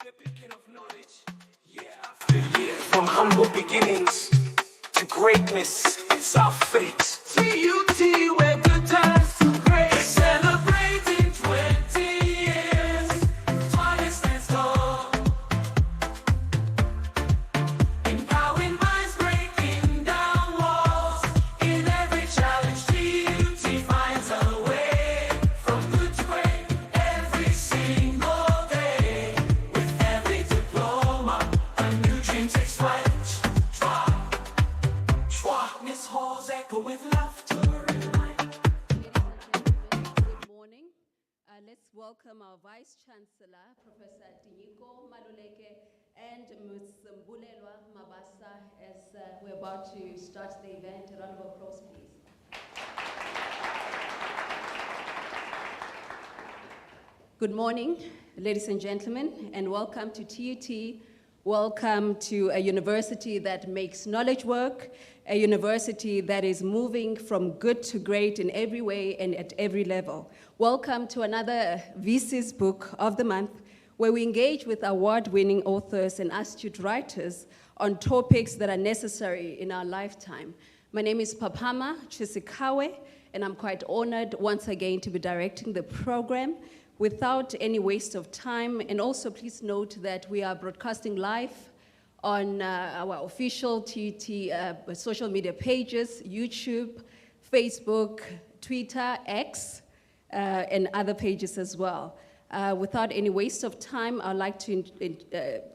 The beacon of knowledge, year after year. From humble beginnings to greatness, it's our fate. TUT, where good times to great. Celebrating 20 years. Twilight stands tall. Empowering minds, breaking down walls. In every challenge, TUT finds a way. From good to great, every single day. With every diploma, a new dream takes flight. Miss Halls echo with laughter and light. Good morning. Let's welcome our Vice Chancellor, Professor Tinyiko Maluleke, and Ms. Bulelwa Mabasa as we're about to start the event. A round of applause, please. Good morning, ladies and gentlemen, and welcome to TUT. Welcome to a university that makes knowledge work, a university that is moving from good to great in every way and at every level. Welcome to another VC's Book of the Month, where we engage with award-winning authors and astute writers on topics that are necessary in our lifetime. My name is Papama Chisikawe, and I'm quite honored once again to be directing the program without any waste of time. And also please note that we are broadcasting live on our official TUT social media pages, YouTube, Facebook, Twitter, X, and other pages as well. Without any waste of time, I'd like to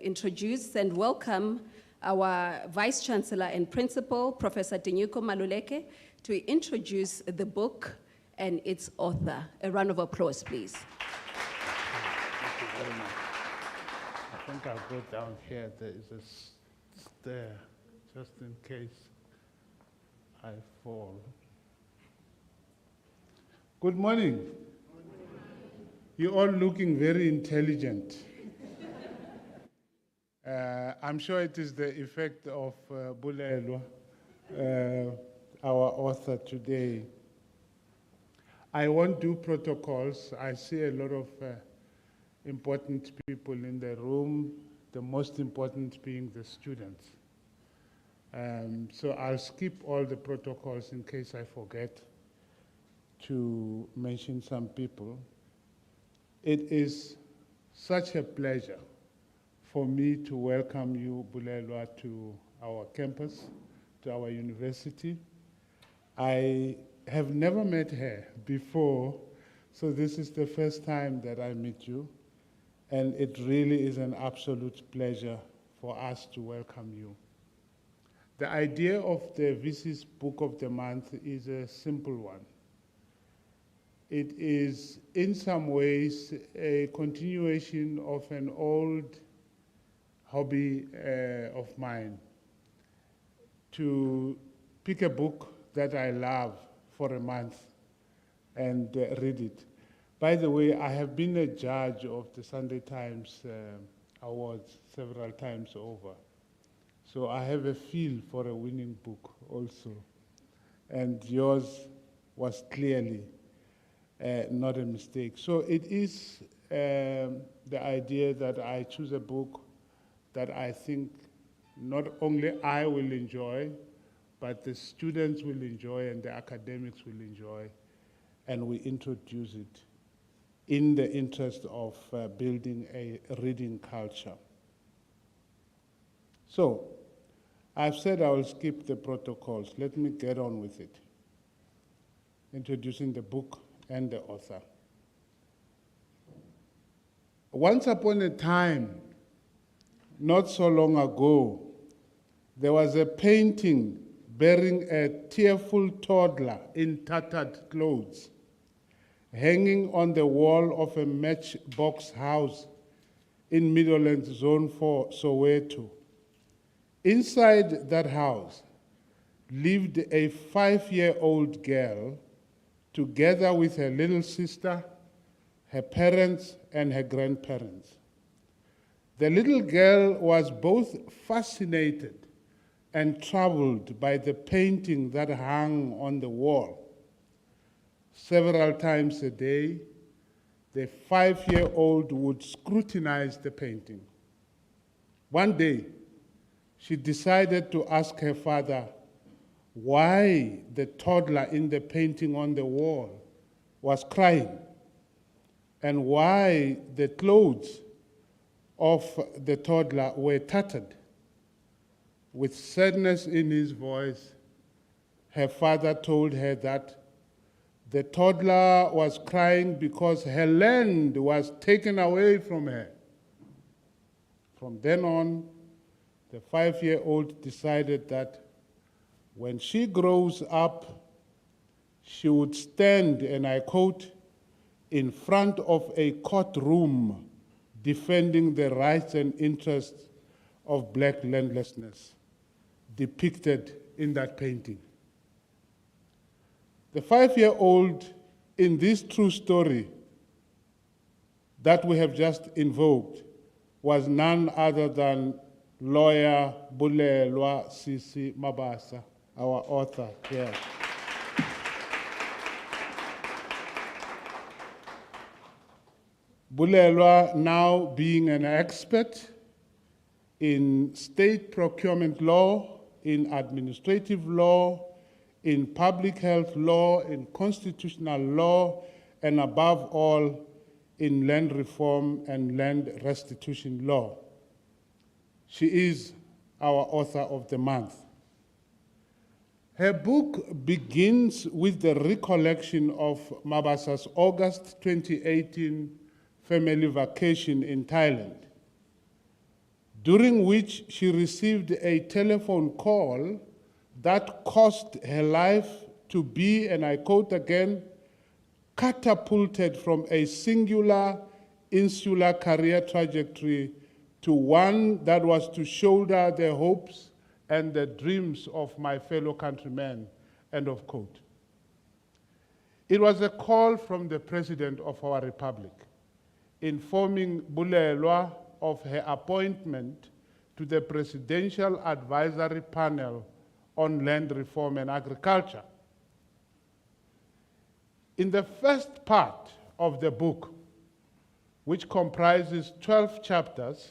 introduce and welcome our Vice Chancellor and Principal, Professor Tinyiko Maluleke, to introduce the book and its author. A round of applause, please. Thank you very much. I think I'll go down here. There is a stair, just in case I fall. Good morning. You're all looking very intelligent. I'm sure it is the effect of Bulelwa, our author today. I won't do protocols. I see a lot of important people in the room, the most important being the students. So I'll skip all the protocols in case I forget to mention some people. It is such a pleasure for me to welcome you, Bulelwa, to our campus, to our university. I have never met her before, so this is the first time that I meet you, and it really is an absolute pleasure for us to welcome you. The idea of the VC's Book of the Month is a simple one. It is, in some ways, a continuation of an old hobby of mine, to pick a book that I love for a month and read it. By the way, I have been a judge of the Sunday Times Awards several times over. So I have a feel for a winning book also. And yours was clearly not a mistake. So it is the idea that I choose a book that I think not only I will enjoy, but the students will enjoy and the academics will enjoy, and we introduce it in the interest of building a reading culture. So, I've said I will skip the protocols. Let me get on with it. Introducing the book and the author. Once upon a time, not so long ago, there was a painting bearing a tearful toddler in tattered clothes, hanging on the wall of a matchbox house in Middlelands Zone 4, Soweto. Inside that house lived a 5-year-old girl together with her little sister, her parents, and her grandparents. The little girl was both fascinated and troubled by the painting that hung on the wall. Several times a day, the 5-year-old would scrutinize the painting, One day, she decided to ask her father why the toddler in the painting on the wall was crying and why the clothes of the toddler were tattered. With sadness in his voice, her father told her that the toddler was crying because her land was taken away from her. From then on, the 5-year-old decided that when she grows up, she would stand, and I quote, in front of a courtroom defending the rights and interests of black landlessness, depicted in that painting. The 5-year-old in this true story that we have just invoked was none other than lawyer Bulelwa Mabasa, our author here. Bulelwa, now being an expert in state procurement law, in administrative law, in public health law, in constitutional law, and above all, in land reform and land restitution law. She is our author of the month. Her book begins with the recollection of Mabasa's August 2018 family vacation in Thailand, during which she received a telephone call that caused her life to be, and I quote again, catapulted from a singular insular career trajectory to one that was to shoulder the hopes and the dreams of my fellow countrymen, end of quote. It was a call from the President of our Republic, informing Bulelwa of her appointment to the Presidential Advisory Panel on Land Reform and Agriculture. In the first part of the book, which comprises 12 chapters,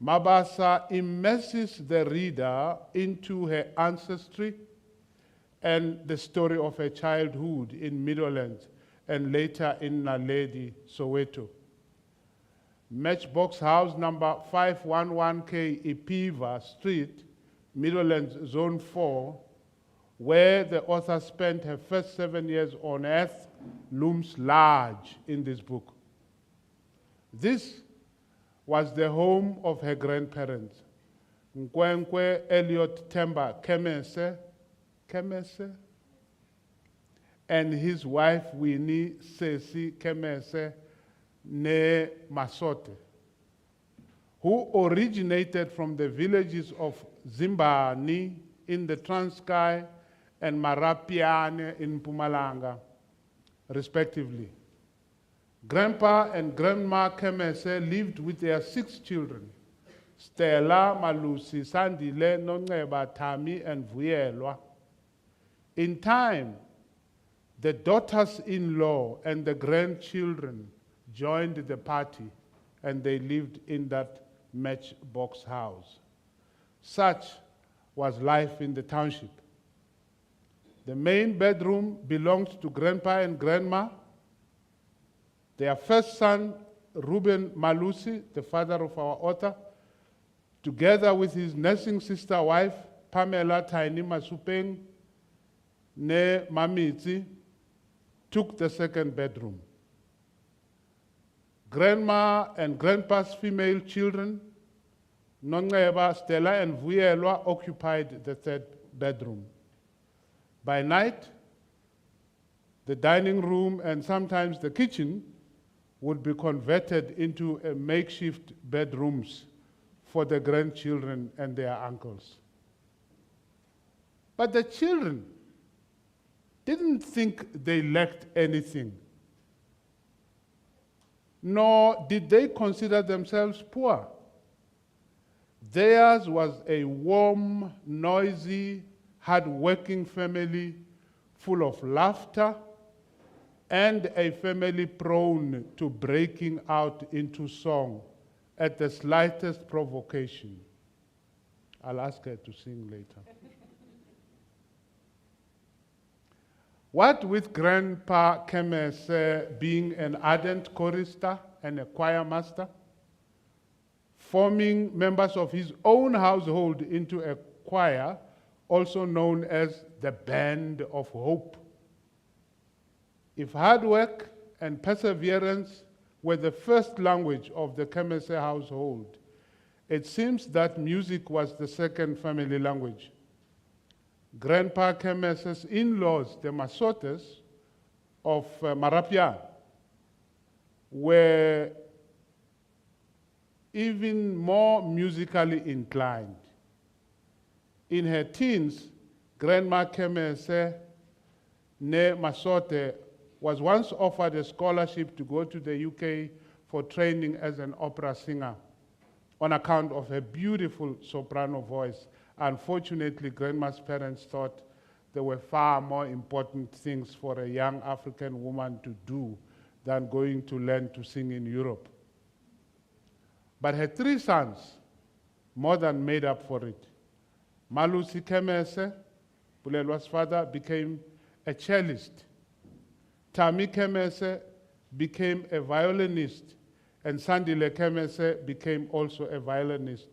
Mabasa immerses the reader into her ancestry and the story of her childhood in Meadowlands and later in Naledi, Soweto. Matchbox House number 511K Ipiva Street, Meadowlands Zone 4, where the author spent her first 7 years on earth, looms large in this book. This was the home of her grandparents, Nkwenkwe Elliot Temba Kemese, and his wife Winnie Sesi Kemese Ne Masote, who originated from the villages of Zimbani in the Transkei and Marapiane in Mpumalanga, respectively. Grandpa and Grandma Kemese lived with their 6 children, Stella, Malusi, Sandile, Nongeba, Tami, and Vuyelwa. In time, the daughters-in-law and the grandchildren joined the party, and they lived in that matchbox house. Such was life in the township. The main bedroom belonged to Grandpa and Grandma. Their first son, Ruben Malusi, the father of our author, together with his nursing sister wife, Pamela Taini Masupeng, Ne Mamitsi, took the second bedroom. Grandma and Grandpa's female children, Nongeba, Stella, and Vuyelwa, occupied the third bedroom. By night, the dining room and sometimes the kitchen would be converted into a makeshift bedrooms for the grandchildren and their uncles. But the children didn't think they lacked anything, nor did they consider themselves poor. Theirs was a warm, noisy, hard-working family full of laughter and a family prone to breaking out into song at the slightest provocation. I'll ask her to sing later. What with Grandpa Kemese being an ardent chorister and a choir master, forming members of his own household into a choir, also known as the Band of Hope. If hard work and perseverance were the first language of the Kemese household, it seems that music was the second family language. Grandpa Kemese's in-laws, the Masotes of Marapia, were even more musically inclined. In her teens, Grandma Kemese Ne Masote was once offered a scholarship to go to the UK for training as an opera singer on account of her beautiful soprano voice. Unfortunately, Grandma's parents thought there were far more important things for a young African woman to do than going to learn to sing in Europe. But her three sons more than made up for it. Malusi Kemese, Bulelwa's father, became a cellist. Tami Kemese became a violinist, and Sandile Kemese became also a violinist.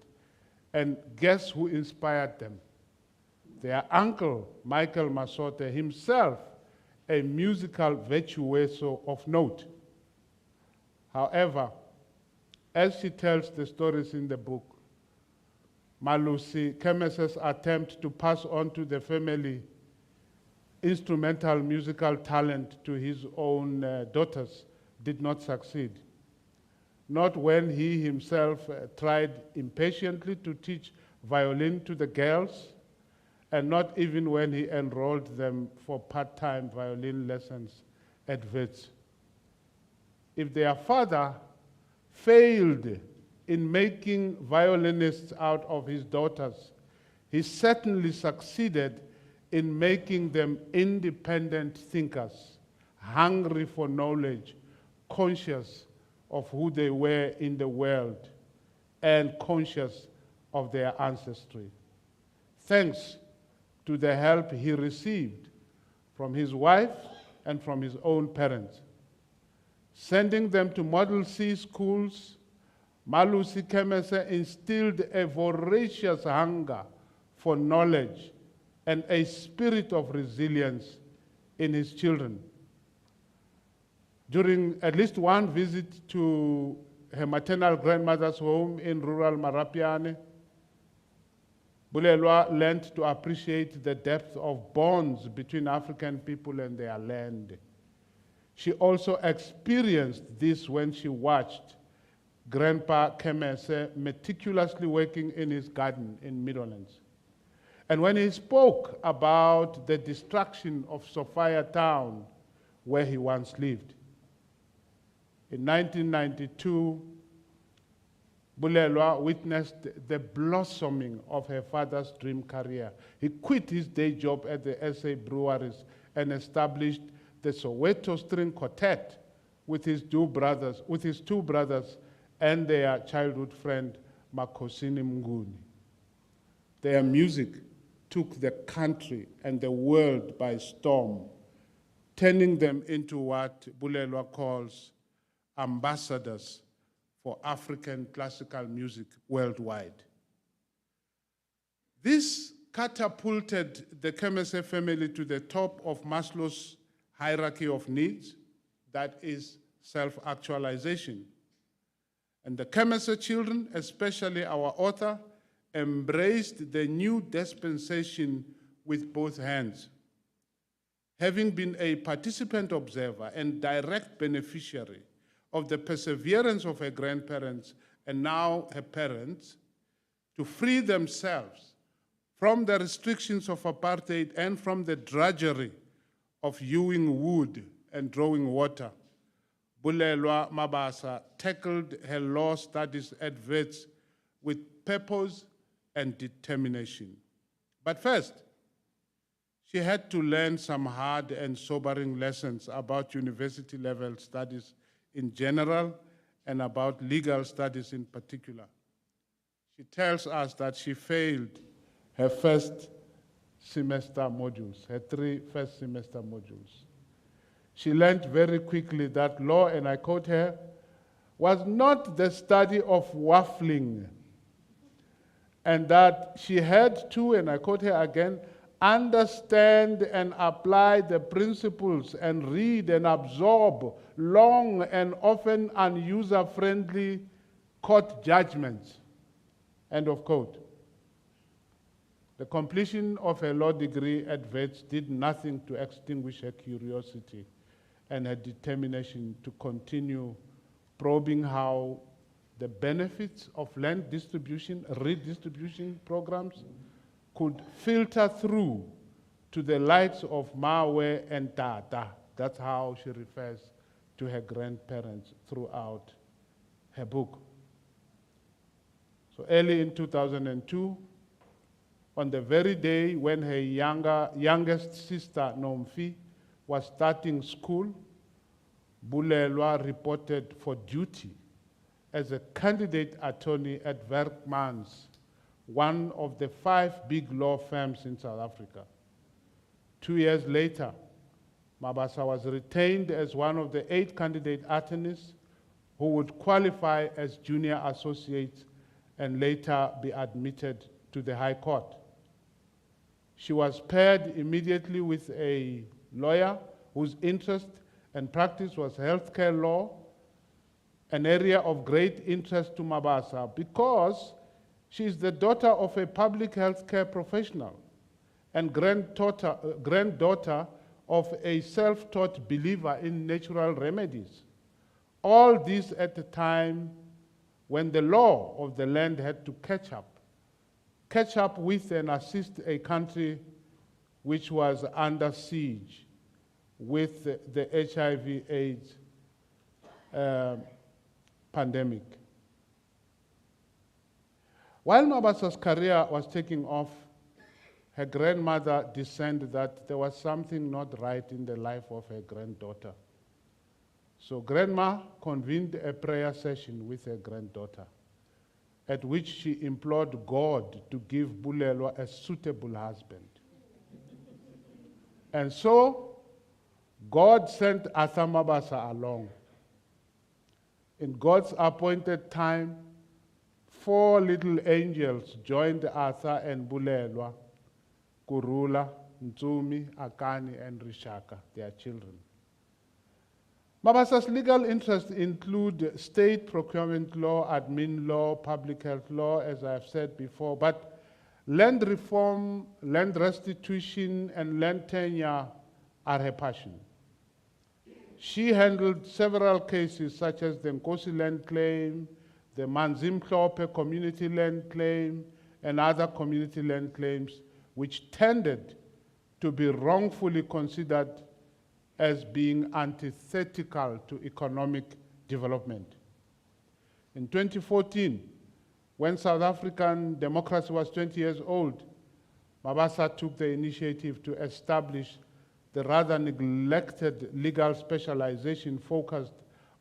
And guess who inspired them? Their uncle, Michael Masote, himself a musical virtuoso of note. However, as she tells the stories in the book, Malusi Kemese's attempt to pass on to the family instrumental musical talent to his own daughters did not succeed. Not when he himself tried impatiently to teach violin to the girls, and not even when he enrolled them for part-time violin lessons at Wits. If their father failed in making violinists out of his daughters, he certainly succeeded in making them independent thinkers, hungry for knowledge, conscious of who they were in the world, and conscious of their ancestry. Thanks to the help he received from his wife and from his own parents. Sending them to Model C schools, Malusi Kemese instilled a voracious hunger for knowledge and a spirit of resilience in his children. During at least one visit to her maternal grandmother's home in rural Marapiane, Bulelwa learned to appreciate the depth of bonds between African people and their land. She also experienced this when she watched Grandpa Kemese meticulously working in his garden in Meadowlands. And when he spoke about the destruction of Sophia town, where he once lived. In 1992, Bulelwa witnessed the blossoming of her father's dream career. He quit his day job at the SA breweries and established the Soweto String Quartet with his two brothers and their childhood friend Makosini Mnguni. Their music took the country and the world by storm, turning them into what Bulelwa calls ambassadors for African classical music worldwide. This catapulted the Kemese family to the top of Maslow's hierarchy of needs, that is self-actualization. And the Kemese children, especially our author, embraced the new dispensation with both hands. Having been a participant observer and direct beneficiary of the perseverance of her grandparents and now her parents to free themselves from the restrictions of apartheid and from the drudgery of hewing wood and drawing water, Bulelwa Mabasa tackled her law studies at Wits with purpose and determination. But first, she had to learn some hard and sobering lessons about university-level studies in general and about legal studies in particular. She tells us that she failed her first semester modules, her 3 first semester modules. She learned very quickly that law, and I quote her, was not the study of waffling, and that she had to, and I quote her again, understand and apply the principles and read and absorb long and often unuser-friendly court judgments. End of quote. The completion of her law degree at Wits did nothing to extinguish her curiosity and her determination to continue probing how the benefits of land distribution, redistribution programs could filter through to the likes of Mawe and Tata. That's how she refers to her grandparents throughout her book. So early in 2002, on the very day when her youngest sister, Nomfi, was starting school, Bulelwa reported for duty as a candidate attorney at Werkmans, one of the 5 big law firms in South Africa. 2 years later, Mabasa was retained as one of the 8 candidate attorneys who would qualify as junior associates and later be admitted to the High Court. She was paired immediately with a lawyer whose interest and practice was healthcare law, an area of great interest to Mabasa because she is the daughter of a public healthcare professional and granddaughter of a self-taught believer in natural remedies. All this at a time when the law of the land had to catch up with and assist a country which was under siege with the HIV/AIDS pandemic. While Mabasa's career was taking off, her grandmother discerned that there was something not right in the life of her granddaughter. So Grandma convened a prayer session with her granddaughter, at which she implored God to give Bulelwa a suitable husband. And so, God sent Arthur Mabasa along. In God's appointed time, 4 little angels joined Arthur and Bulelwa, Kurula, Ntsumi, Akani, and Rishaka, their children. Mabasa's legal interests include state procurement law, admin law, public health law, as I've said before, but land reform, land restitution, and land tenure are her passion. She handled several cases such as the Nkosi land claim, the Manzimhlope community land claim, and other community land claims which tended to be wrongfully considered as being antithetical to economic development. In 2014, when South African democracy was 20 years old, Mabasa took the initiative to establish the rather neglected legal specialization focused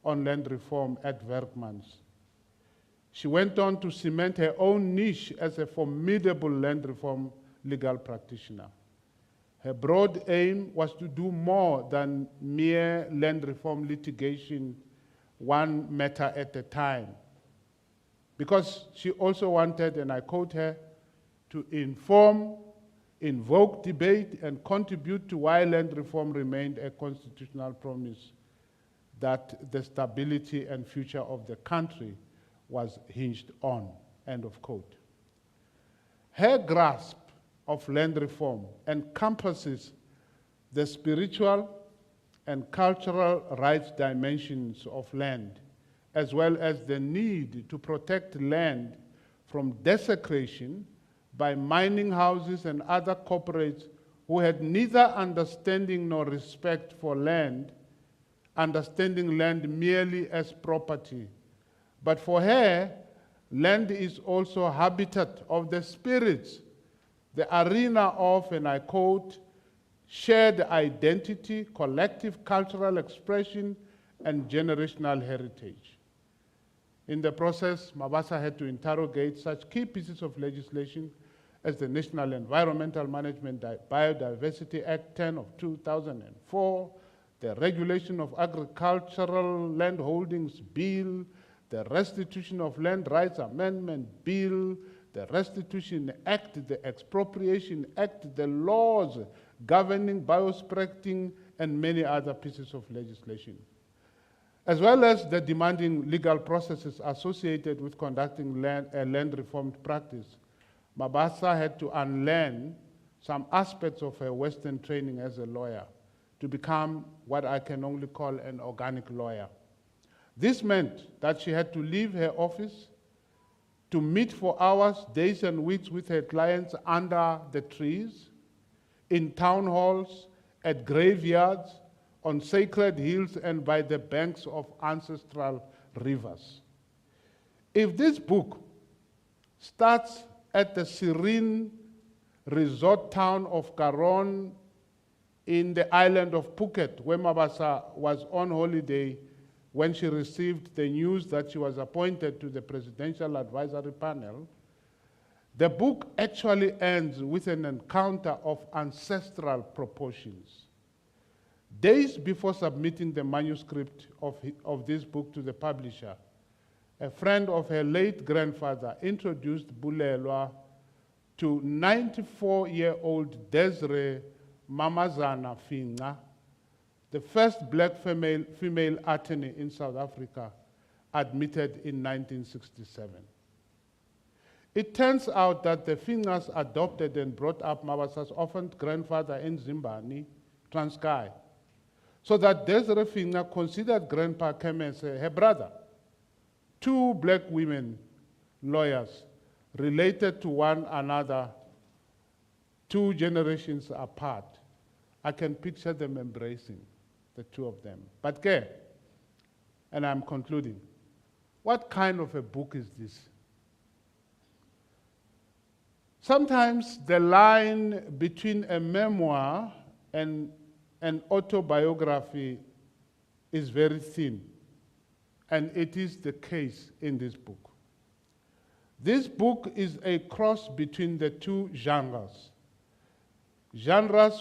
on land reform at Werkmans. She went on to cement her own niche as a formidable land reform legal practitioner. Her broad aim was to do more than mere land reform litigation, one matter at a time. Because she also wanted, and I quote her, to inform, invoke debate, and contribute to why land reform remained a constitutional promise that the stability and future of the country was hinged on, end of quote. Her grasp of land reform encompasses the spiritual and cultural rights dimensions of land, as well as the need to protect land from desecration by mining houses and other corporates who had neither understanding nor respect for land, understanding land merely as property. But for her, land is also habitat of the spirits, the arena of, and I quote, shared identity, collective cultural expression, and generational heritage. In the process, Mabasa had to interrogate such key pieces of legislation as the National Environmental Management Biodiversity Act 10 of 2004, the Regulation of Agricultural Land Holdings Bill, the Restitution of Land Rights Amendment Bill, the Restitution Act, the Expropriation Act, the laws governing biospracting, and many other pieces of legislation, as well as the demanding legal processes associated with conducting land reformed practice. Mabasa had to unlearn some aspects of her Western training as a lawyer to become what I can only call an organic lawyer. This meant that she had to leave her office to meet for hours, days, and weeks with her clients under the trees, in town halls, at graveyards, on sacred hills, and by the banks of ancestral rivers. If this book starts at the serene resort town of Karon in the island of Phuket, where Mabasa was on holiday when she received the news that she was appointed to the Presidential Advisory Panel, the book actually ends with an encounter of ancestral proportions. Days before submitting the manuscript of this book to the publisher, a friend of her late grandfather introduced Bulelwa to 94-year-old Desiree Mamazana Finga, the first black female attorney in South Africa, admitted in 1967. It turns out that the Fingas adopted and brought up Mabasa's orphaned grandfather in Zimbabwe, Transkei, so that Desiree Finga considered Grandpa Kemese her brother. Two black women lawyers related to one another 2 generations apart. I can picture them embracing, the two of them. But and I'm concluding, what kind of a book is this? Sometimes the line between a memoir and an autobiography is very thin, and it is the case in this book. This book is a cross between the two genres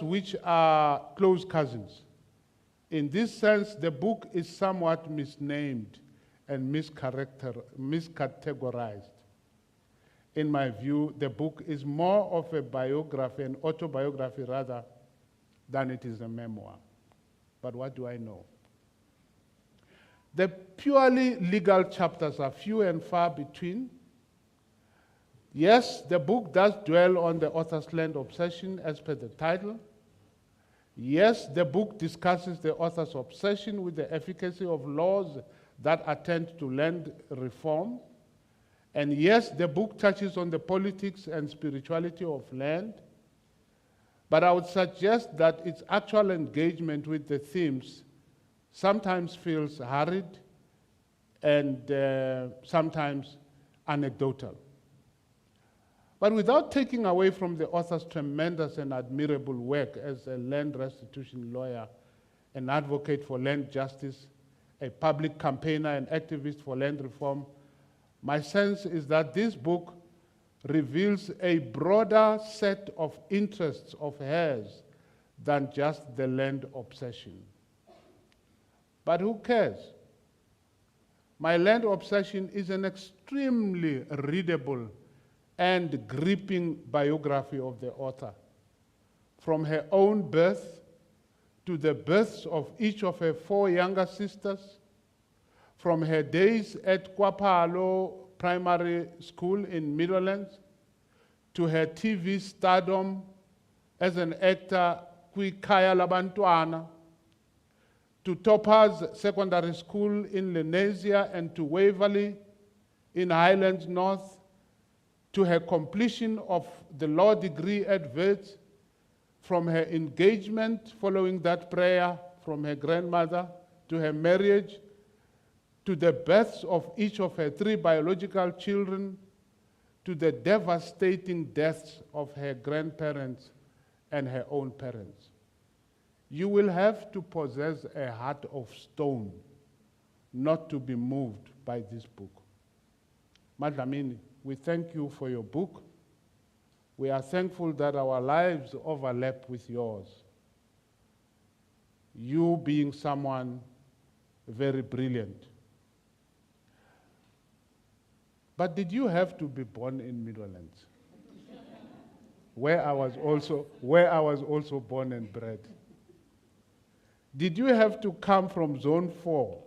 which are close cousins. In this sense, the book is somewhat misnamed and miscategorized. In my view, the book is more of a biography, an autobiography rather, than it is a memoir. But what do I know? The purely legal chapters are few and far between. Yes, the book does dwell on the author's land obsession as per the title. Yes, the book discusses the author's obsession with the efficacy of laws that attend to land reform. And yes, the book touches on the politics and spirituality of land. But I would suggest that its actual engagement with the themes sometimes feels hurried and sometimes anecdotal. But without taking away from the author's tremendous and admirable work as a land restitution lawyer, an advocate for land justice, a public campaigner and activist for land reform, my sense is that this book reveals a broader set of interests of hers than just the land obsession. But who cares? My land obsession is an extremely readable and gripping biography of the author, from her own birth to the births of each of her 4 younger sisters, from her days at Kwapalo Primary School in Meadowlands, to her TV stardom as an actor Kwikaya Labantwana, to Topaz Secondary School in Lenasia and to Waverley in Highlands North, to her completion of the law degree at Wits, from her engagement following that prayer from her grandmother, to her marriage, to the births of each of her 3 biological children, to the devastating deaths of her grandparents and her own parents. You will have to possess a heart of stone not to be moved by this book. Madlamini, we thank you for your book. We are thankful that our lives overlap with yours. You being someone very brilliant. But did you have to be born in Meadowlands? where I was also born and bred. Did you have to come from Zone 4,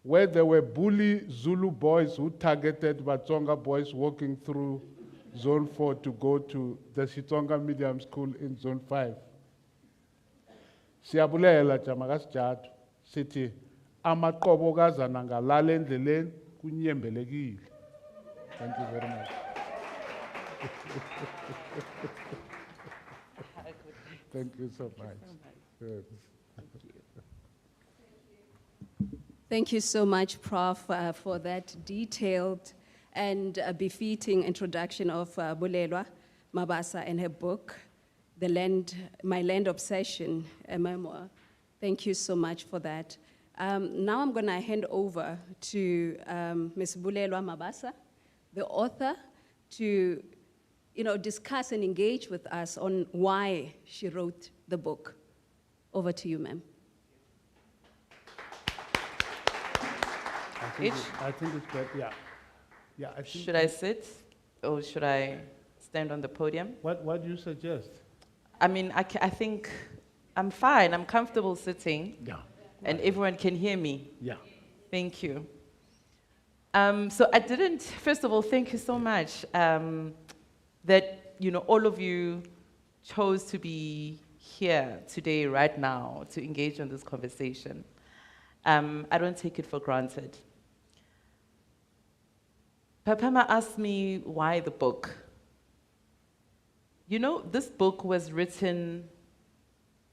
where there were bully Zulu boys who targeted Batsonga boys walking through Zone 4 to go to the Sitonga Medium School in Zone 5? Siyabulela jamakasijatu sithi amaqobo kazana ngalala endleleni kunyembelekile. Thank you very much. Thank you so much. Yes. Thank you so much, Prof, for that detailed and befitting introduction of Bulelwa Mabasa and her book, My Land Obsession, a memoir. Thank you so much for that. Now I'm going to hand over to Ms. Bulelwa Mabasa, the author, to discuss and engage with us on why she wrote the book. Over to you, ma'am. I think it's better, yeah. Yeah, I think. Should I sit or should I stand on the podium? What do you suggest? I mean, I think I'm fine. I'm comfortable sitting. Yeah. And everyone can hear me. Yeah. Thank you. So I didn't, first of all, thank you so much that, all of you chose to be here today, right now, to engage in this conversation. I don't take it for granted. Papama asked me why the book. This book was written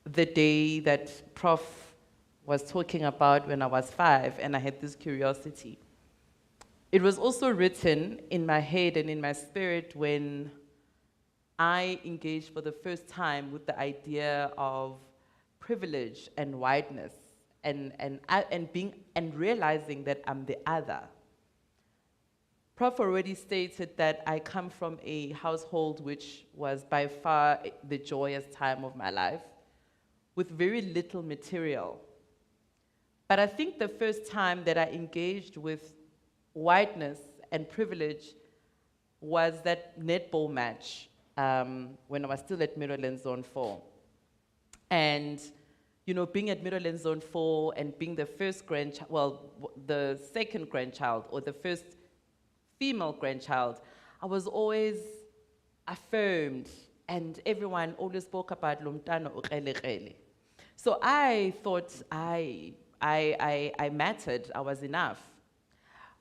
the day that Prof was talking about when I was 5, and I had this curiosity. It was also written in my head and in my spirit when I engaged for the first time with the idea of privilege and whiteness and realizing that I'm the other. Prof already stated that I come from a household which was by far the joyous time of my life, with very little material. But I think the first time that I engaged with whiteness and privilege was that netball match when I was still at Meadowlands Zone 4. And, being at Meadowlands Zone 4 and being the first grandchild, well, the second grandchild or the first female grandchild, I was always affirmed, and everyone always spoke about Lomtano ukrele. So I thought I mattered, I was enough.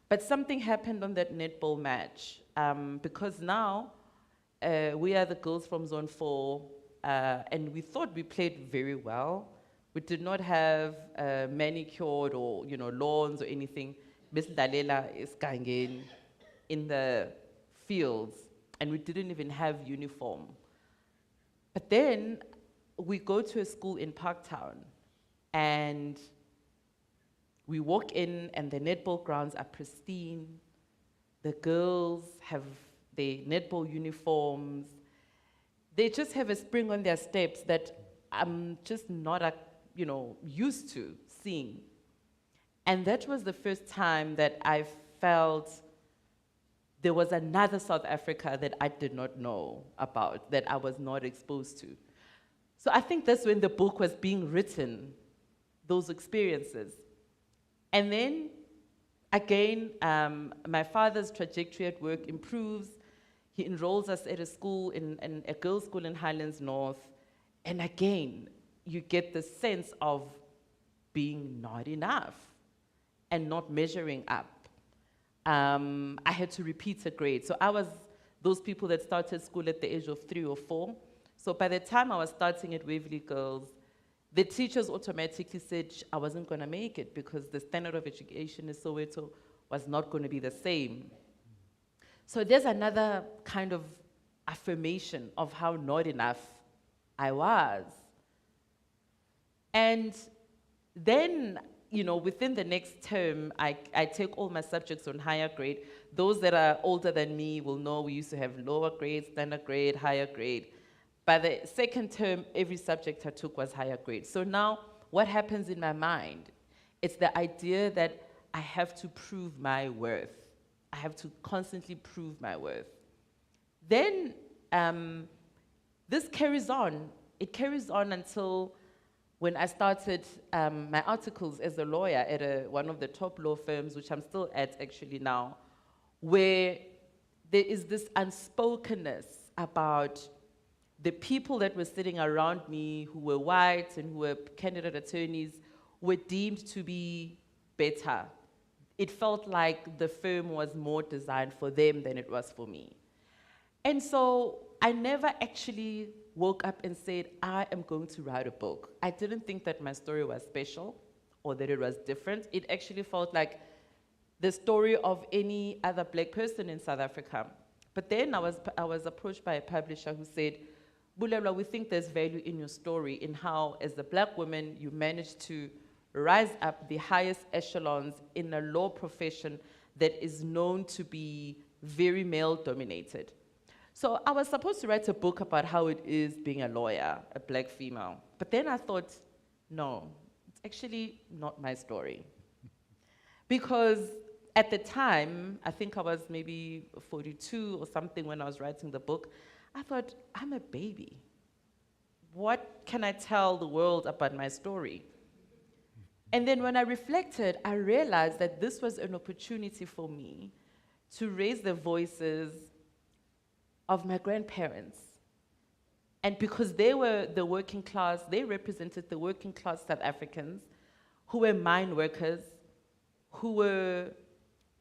But something happened on that netball match, because now we are the girls from Zone 4, and we thought we played very well. We did not have manicured or lawns or anything. Besidalela is kangeni in the fields, and we didn't even have uniform. But then we go to a school in Parktown, and we walk in, and the netball grounds are pristine. The girls have their netball uniforms. They just have a spring on their steps that I'm just not, used to seeing. And that was the first time that I felt there was another South Africa that I did not know about, that I was not exposed to. So I think that's when the book was being written, those experiences. And then, again, my father's trajectory at work improves. He enrolls us at a school, in a girls' school in Highlands North. And again, you get the sense of being not enough and not measuring up. I had to repeat a grade. So I was those people that started school at the age of 3 or 4. So by the time I was starting at Waverley Girls, the teachers automatically said I wasn't going to make it because the standard of education in Soweto was not going to be the same. So there's another kind of affirmation of how not enough I was. And then, within the next term, I take all my subjects on higher grade. Those that are older than me will know we used to have lower grade, standard grade, higher grade. By the second term, every subject I took was higher grade. So now, what happens in my mind? It's the idea that I have to prove my worth. I have to constantly prove my worth. Then, this carries on. It carries on until when I started my articles as a lawyer at one of the top law firms, which I'm still at actually now, where there is this unspokenness about the people that were sitting around me who were white and who were candidate attorneys were deemed to be better. It felt like the firm was more designed for them than it was for me. And so I never actually woke up and said, I am going to write a book. I didn't think that my story was special or that it was different. It actually felt like the story of any other black person in South Africa. But then I was approached by a publisher who said, Bulelwa, we think there's value in your story, in how, as a black woman, you managed to rise up the highest echelons in a law profession that is known to be very male-dominated. So I was supposed to write a book about how it is being a lawyer, a black female. But then I thought, no, it's actually not my story. Because at the time, I think I was maybe 42 or something when I was writing the book, I thought, I'm a baby. What can I tell the world about my story? And then when I reflected, I realized that this was an opportunity for me to raise the voices of my grandparents. And because they were the working class, they represented the working class South Africans who were mine workers, who were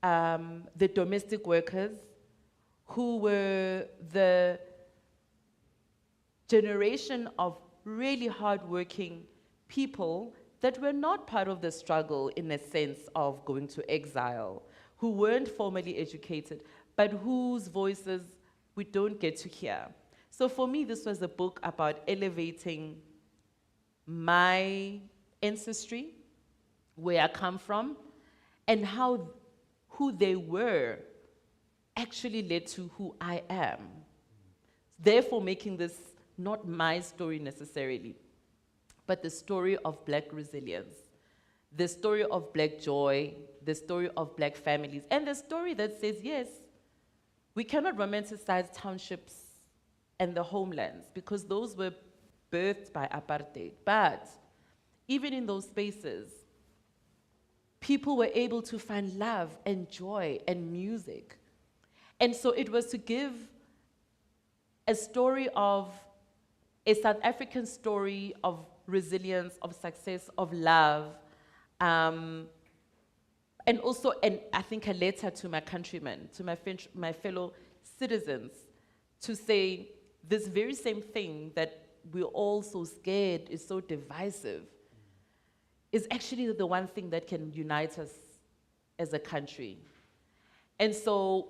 the domestic workers, who were the generation of really hardworking people that were not part of the struggle in a sense of going to exile, who weren't formally educated, but whose voices we don't get to hear. So for me, this was a book about elevating my ancestry, where I come from, and how who they were actually led to who I am. Therefore, making this not my story necessarily, but the story of black resilience, the story of black joy, the story of black families, and the story that says, yes, we cannot romanticize townships and the homelands because those were birthed by apartheid. But even in those spaces, people were able to find love and joy and music. And so it was to give a story of a South African story of resilience, of success, of love, and also, I think, a letter to my countrymen, to my fellow citizens, to say this very same thing that we're all so scared is so divisive is actually the one thing that can unite us as a country. And so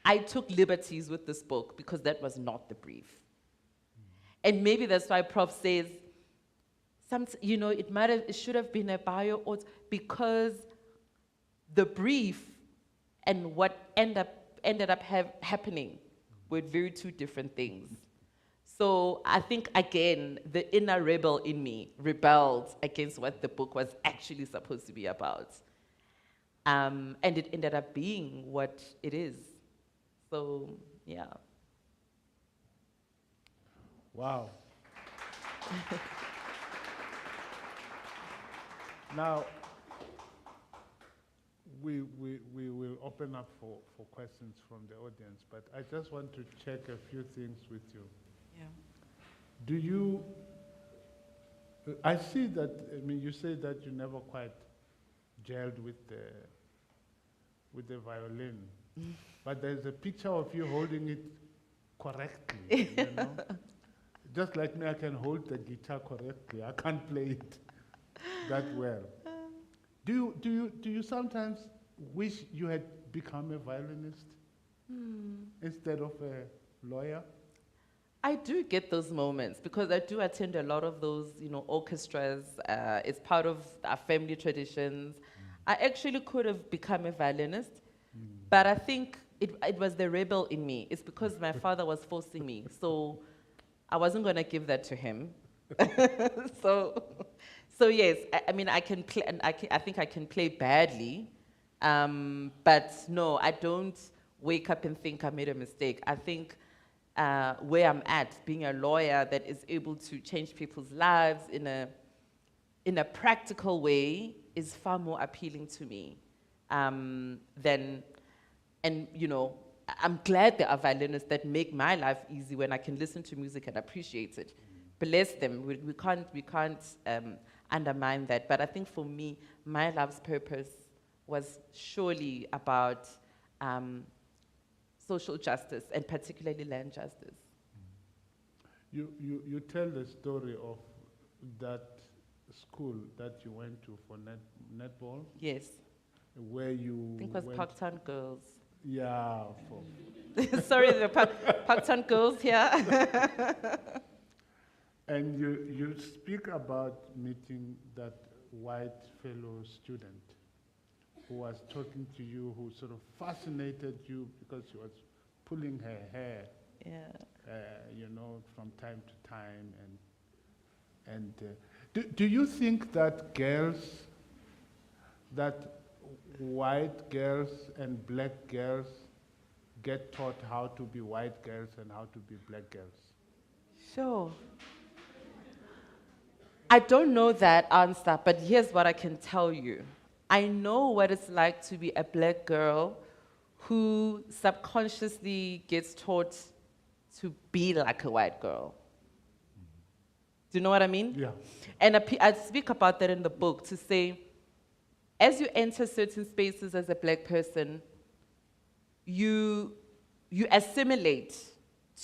I took liberties with this book because that was not the brief. And maybe that's why Prof says, it should have been a bio, because the brief and what ended up happening were very two different things. So I think, again, the inner rebel in me rebelled against what the book was actually supposed to be about. And it ended up being what it is. So, yeah. Wow. Now, we will open up for questions from the audience, but I just want to check a few things with you. Yeah. Do you, I see that, you say that you never quite gelled with the violin, but there's a picture of you holding it correctly, you know? Just like me, I can hold the guitar correctly. I can't play it that well. Do you sometimes wish you had become a violinist instead of a lawyer? I do get those moments because I do attend a lot of those, orchestras. It's part of our family traditions. I actually could have become a violinist, but I think it was the rebel in me. It's because my father was forcing me, so I wasn't going to give that to him. so, so yes, I mean, I can play, and I think I can play badly, but no, I don't wake up and think I made a mistake. I think where I'm at, being a lawyer that is able to change people's lives in a practical way, is far more appealing to me than, and I'm glad there are violinists that make my life easy when I can listen to music and appreciate it. Bless them. We can't undermine that. But I think for me, my life's purpose was surely about social justice, and particularly land justice. You tell the story of that school that you went to for netball, Yes, where you I think it was went. Parktown Girls. Yeah. Sorry, the Parktown Girls here. And you speak about meeting that white fellow student who was talking to you, who sort of fascinated you because she was pulling her hair, Yeah. from time to time. And do you think that that white girls and black girls get taught how to be white girls and how to be black girls? Sure. I don't know that answer, but here's what I can tell you. I know what it's like to be a black girl who subconsciously gets taught to be like a white girl. Do you know what I mean? Yeah. And I speak about that in the book to say, as you enter certain spaces as a black person, you assimilate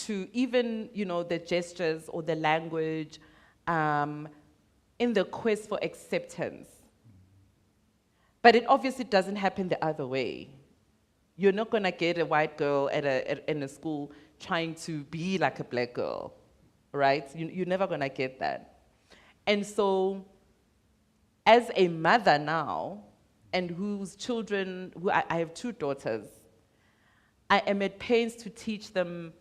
to even, the gestures or the language in the quest for acceptance. But it obviously doesn't happen the other way. You're not going to get a white girl in a school trying to be like a black girl, right? You're never going to get that. And so, as a mother now, and whose children, I have 2 daughters, I am at pains to teach them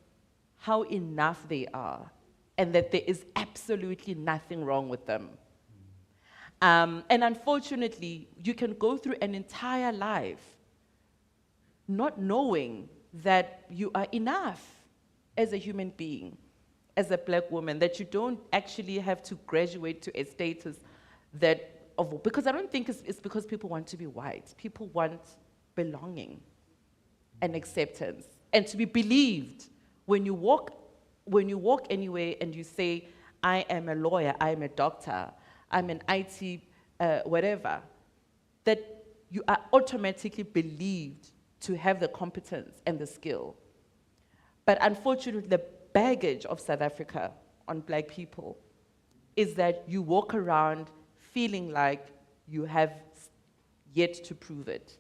how enough they are and that there is absolutely nothing wrong with them. And unfortunately, you can go through an entire life not knowing that you are enough as a human being, as a black woman, that you don't actually have to graduate to a status because I don't think it's because people want to be white. People want belonging and acceptance and to be believed. When you walk anywhere and you say, I am a lawyer, I am a doctor, I'm an IT whatever, that you are automatically believed to have the competence and the skill. But unfortunately, the baggage of South Africa on black people is that you walk around feeling like you have yet to prove it.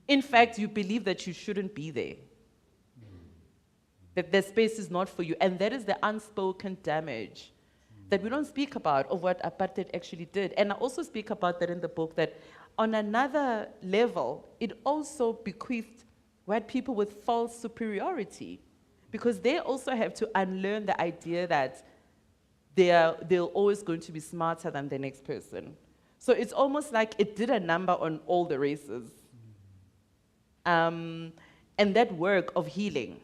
In fact, you believe that you shouldn't be there, that the space is not for you. And that is the unspoken damage that we don't speak about of what apartheid actually did. And I also speak about that in the book, that on another level, it also bequeathed white people with false superiority, because they also have to unlearn the idea that they're always going to be smarter than the next person. So it's almost like it did a number on all the races. And that work of healing,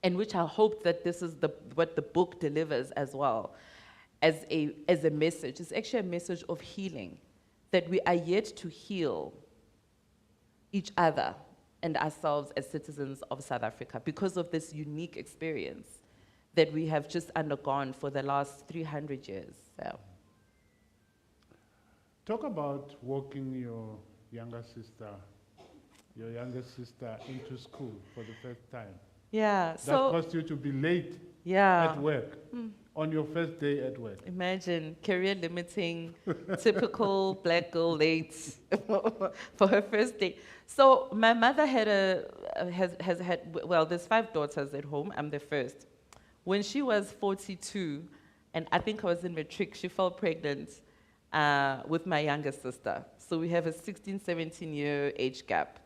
and which I hope that this is what the book delivers as well, as a message. It's actually a message of healing, that we are yet to heal each other and ourselves as citizens of South Africa because of this unique experience that we have just undergone for the last 300 years. So. Talk about walking your younger sister into school for the first time. Yeah, That so. caused you to be late Yeah. at work, on your first day at work. Imagine, career limiting, typical black girl late for her first day. So my mother has had, well, there's 5 daughters at home. I'm the first. When she was 42, and I think I was in matric, she fell pregnant with my younger sister. So we have a 16, 17-year age gap.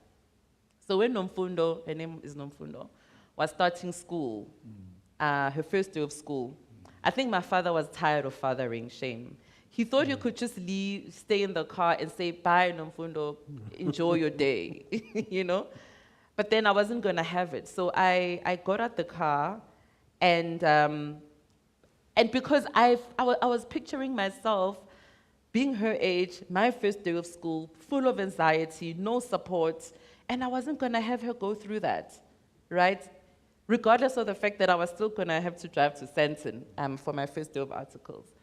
So when Nomfundo, her name is Nomfundo, was starting school, her first day of school, I think my father was tired of fathering, shame. He thought he could just leave, stay in the car and say, bye, Nomfundo, enjoy your day, you know? But then I wasn't gonna have it. So I got out the car and because I was picturing myself being her age, my first day of school, full of anxiety, no support, and I wasn't gonna have her go through that, right? Regardless of the fact that I was still gonna have to drive to Sandton for my first day of articles.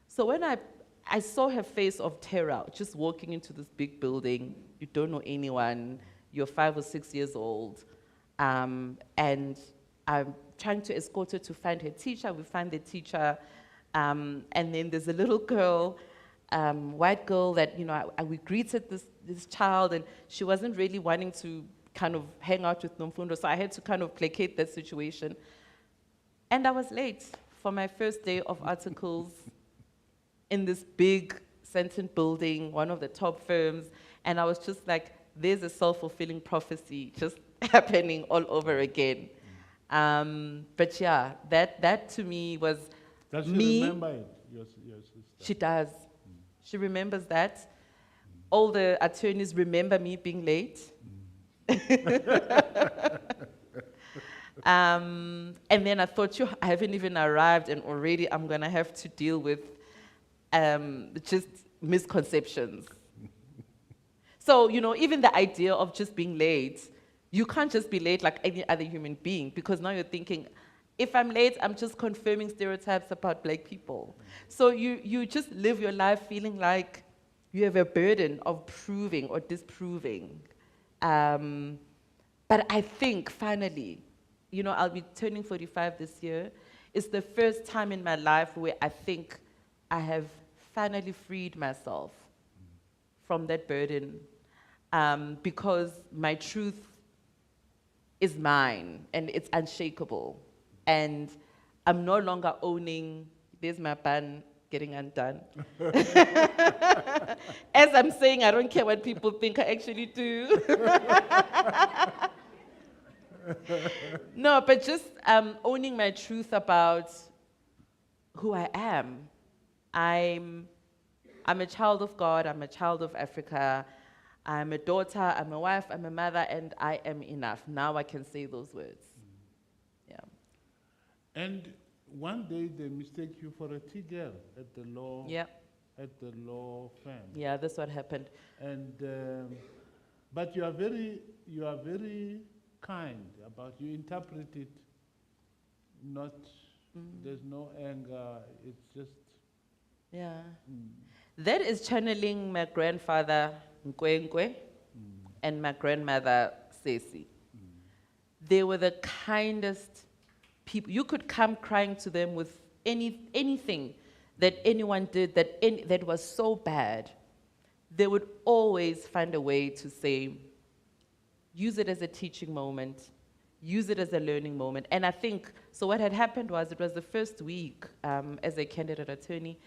So when I saw her face of terror, just walking into this big building, you don't know anyone, you're 5 or 6 years old, and I'm trying to escort her to find her teacher. We find the teacher, and then there's a little girl, white girl that, you know, we greeted this child, and she wasn't really wanting to kind of hang out with Nomfundo, so I had to kind of placate that situation. And I was late for my first day of articles in this big Sandton building, one of the top firms, and I was just like, there's a self-fulfilling prophecy just happening all over again. But yeah, that to me was Does me. she remember it, your sister? She does. She remembers that. All the attorneys remember me being late. And then I thought, I haven't even arrived and already I'm gonna have to deal with just misconceptions. So, you know, even the idea of just being late, you can't just be late like any other human being, because now you're thinking, if I'm late, I'm just confirming stereotypes about Black people. So you just live your life feeling like you have a burden of proving or disproving. But I think finally, you know, I'll be turning 45 this year. It's the first time in my life where I think I have finally freed myself from that burden, because my truth is mine and it's unshakable. And I'm no longer owning, there's my bun getting undone. As I'm saying, I don't care what people think, I actually do. No, but just owning my truth about who I am. I'm a child of God, I'm a child of Africa, I'm a daughter, I'm a wife, I'm a mother, and I am enough. Now I can say those words. Yeah. And one day they mistake you for a tea girl at the law. Yeah. At the law firm. Yeah, that's what happened. And but you are very kind about, you interpret it not. There's no anger. It's just. Yeah. That is channeling my grandfather, Nkwenkwe, and my grandmother, Sesi. They were the kindest people. You could come crying to them with anything that anyone did that was so bad. They would always find a way to say, use it as a teaching moment, use it as a learning moment. And I think, so what had happened was, it was the first week as a candidate attorney,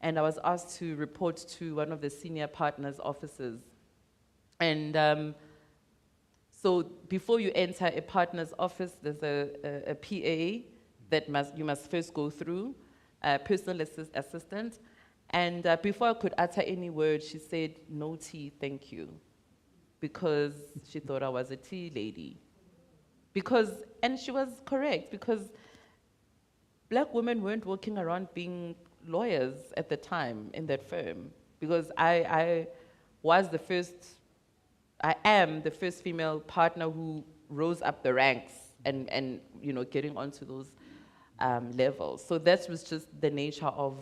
and I was asked to report to one of the senior partners' offices. And so before you enter a partner's office, there's a PA that you must first go through, a personal assistant. And before I could utter any word, she said, "No tea, thank you," because she thought I was a tea lady. And she was correct, because Black women weren't walking around being lawyers at the time in that firm, because I am the first female partner who rose up the ranks and you know, getting onto those levels. So that was just the nature of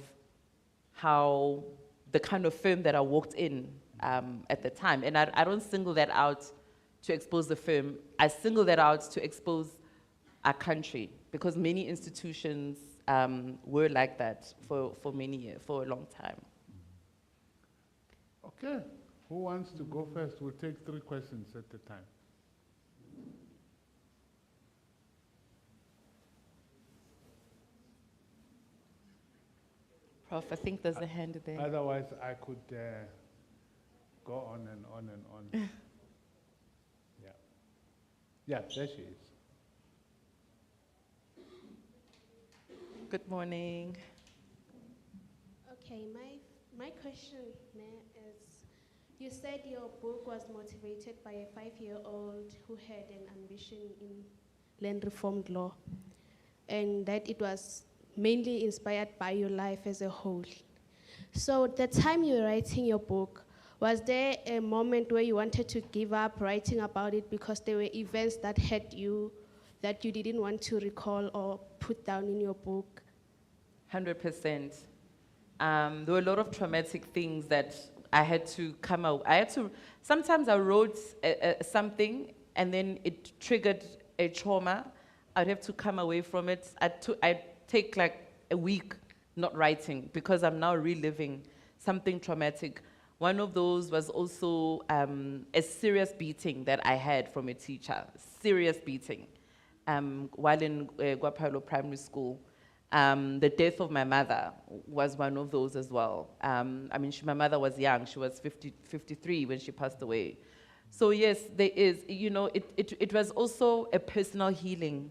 how the kind of firm that I walked in at the time. And I don't single that out to expose the firm. I single that out to expose our country, because many institutions were like that for many years, for a long time. Okay. Who wants to go first? We'll take 3 questions at a time. Prof, I think there's a hand there. Otherwise, I could go on and on and on. Yeah. Yeah, there she is. Good morning. Okay, my question now is, you said your book was motivated by a 5-year-old who had an ambition in land reformed law, and that it was mainly inspired by your life as a whole. So the time you were writing your book, was there a moment where you wanted to give up writing about it because there were events that had you that you didn't want to recall or put down in your book? 100%. There were a lot of traumatic things that I had to come out. Sometimes I wrote something and then it triggered a trauma. I'd have to come away from it. I'd take like a week not writing because I'm now reliving something traumatic. One of those was also a serious beating that I had from a teacher, serious beating, while in Guapalo Primary School. The death of my mother was one of those as well. I mean, my mother was young. She was 53 when she passed away. So yes, there is, you know, it was also a personal healing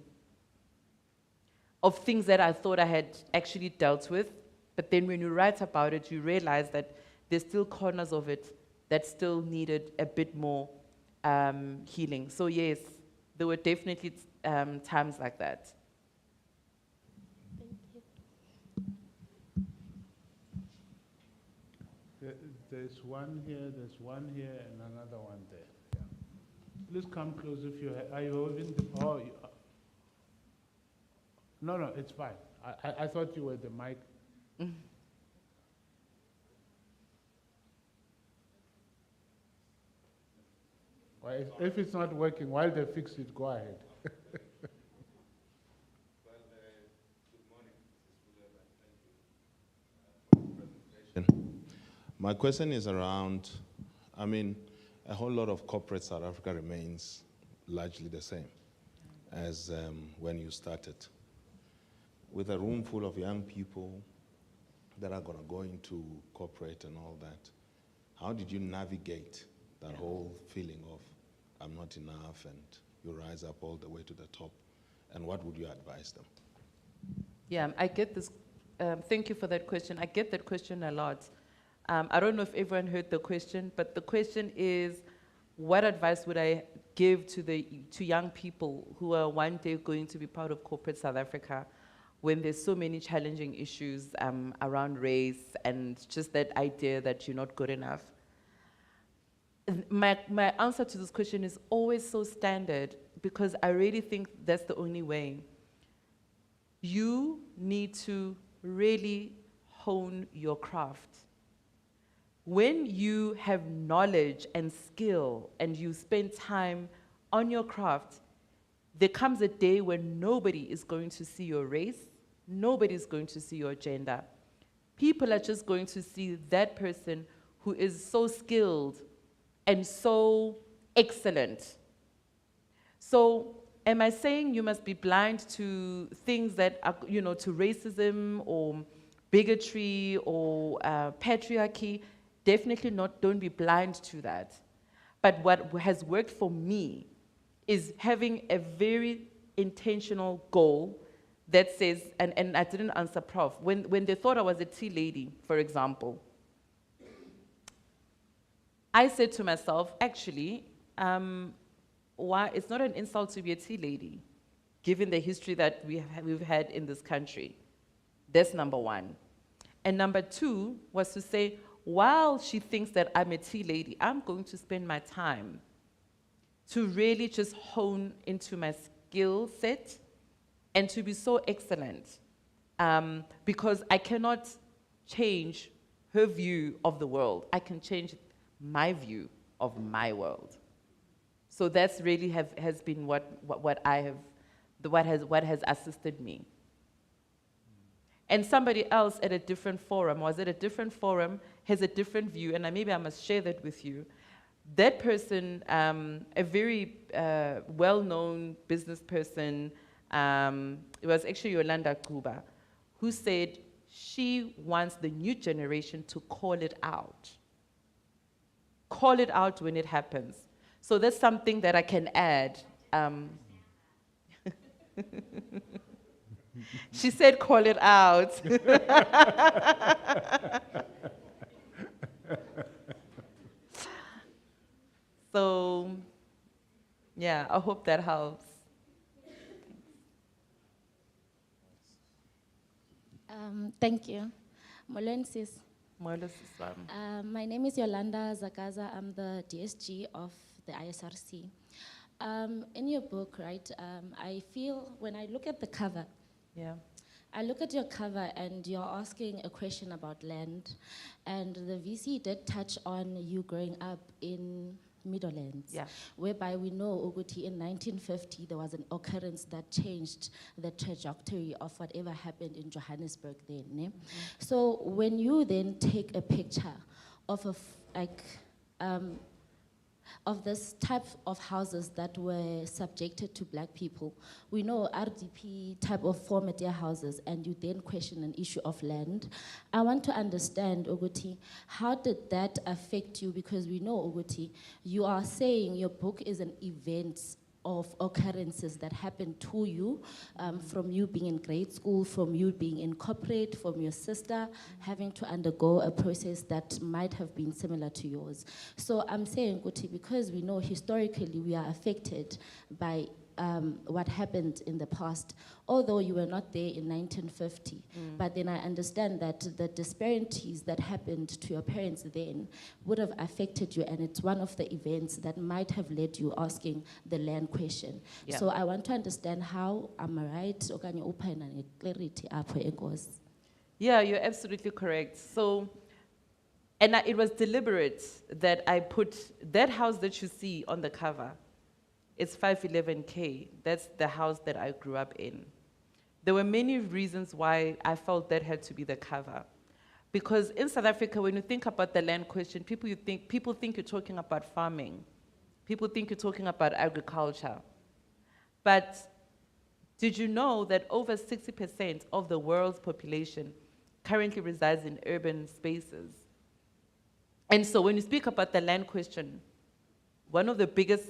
of things that I thought I had actually dealt with. But then when you write about it, you realize that there's still corners of it that still needed a bit more healing. So yes, there were definitely times like that. There's one here, and another one there. Yeah. Please come close if you are you holding the, oh, no, it's fine. I thought you were the mic. Well, if it's not working, while they fix it, go ahead. Good morning. Thank you for the presentation. My question is around, I mean, a whole lot of corporate South Africa remains largely the same as when you started. With a room full of young people that are going to go into corporate and all that, how did you navigate that whole feeling of I'm not enough and you rise up all the way to the top? And what would you advise them? Yeah, I get this. Thank you for that question. I get that question a lot. I don't know if everyone heard the question, but the question is, what advice would I give to young people who are one day going to be part of corporate South Africa when there's so many challenging issues around race and just that idea that you're not good enough? My answer to this question is always so standard because I really think that's the only way. You need to really hone your craft. When you have knowledge and skill and you spend time on your craft, there comes a day when nobody is going to see your race, nobody is going to see your gender. People are just going to see that person who is so skilled and so excellent. So am I saying you must be blind to things that are, you know, to racism or bigotry or patriarchy? Definitely not, don't be blind to that. But what has worked for me is having a very intentional goal that says, and I didn't answer Prof, when they thought I was a tea lady, for example, I said to myself, actually, why it's not an insult to be a tea lady, given the history that we've had in this country. That's number one. And number two was to say, while she thinks that I'm a tea lady, I'm going to spend my time to really just hone into my skill set and to be so excellent, because I cannot change her view of the world. I can change my view of my world. So that's really has been what has assisted me. And somebody else at a different forum, has a different view, and maybe I must share that with you. That person, a very well-known business person, it was actually Yolanda Kuba, who said she wants the new generation to call it out. Call it out when it happens. So that's something that I can add. She said, call it out. So, yeah, I hope that helps. Thank you. Molweni sis. Molweni siswami. My name is Yolanda Zakaza. I'm the DSG of the ISRC. In your book, right, I feel when I look at the cover, Yeah. I look at your cover and you're asking a question about land, and the VC did touch on you growing up in Meadowlands, Yeah. whereby we know Uguti in 1950 there was an occurrence that changed the trajectory of whatever happened in Johannesburg then. Ne? So when you then take a picture of of this type of houses that were subjected to black people, we know RDP type of format houses, and you then question an issue of land. I want to understand, Oguti, how did that affect you? Because we know, Oguti, you are saying your book is an event of occurrences that happened to you, from you being in grade school, from you being in corporate, from your sister having to undergo a process that might have been similar to yours. So I'm saying, Guti, because we know historically we are affected by what happened in the past, although you were not there in 1950. But then I understand that the disparities that happened to your parents then would have affected you, and it's one of the events that might have led you asking the land question. Yeah. So I want to understand how, am I right? Okanye upha na clarity apho enkosi. Yeah, you're absolutely correct. So, and it was deliberate that I put that house that you see on the cover. It's 511K. That's the house that I grew up in. There were many reasons why I felt that had to be the cover. Because in South Africa, when you think about the land question, people think you're talking about farming. People think you're talking about agriculture. But did you know that over 60% of the world's population currently resides in urban spaces? And so when you speak about the land question, one of the biggest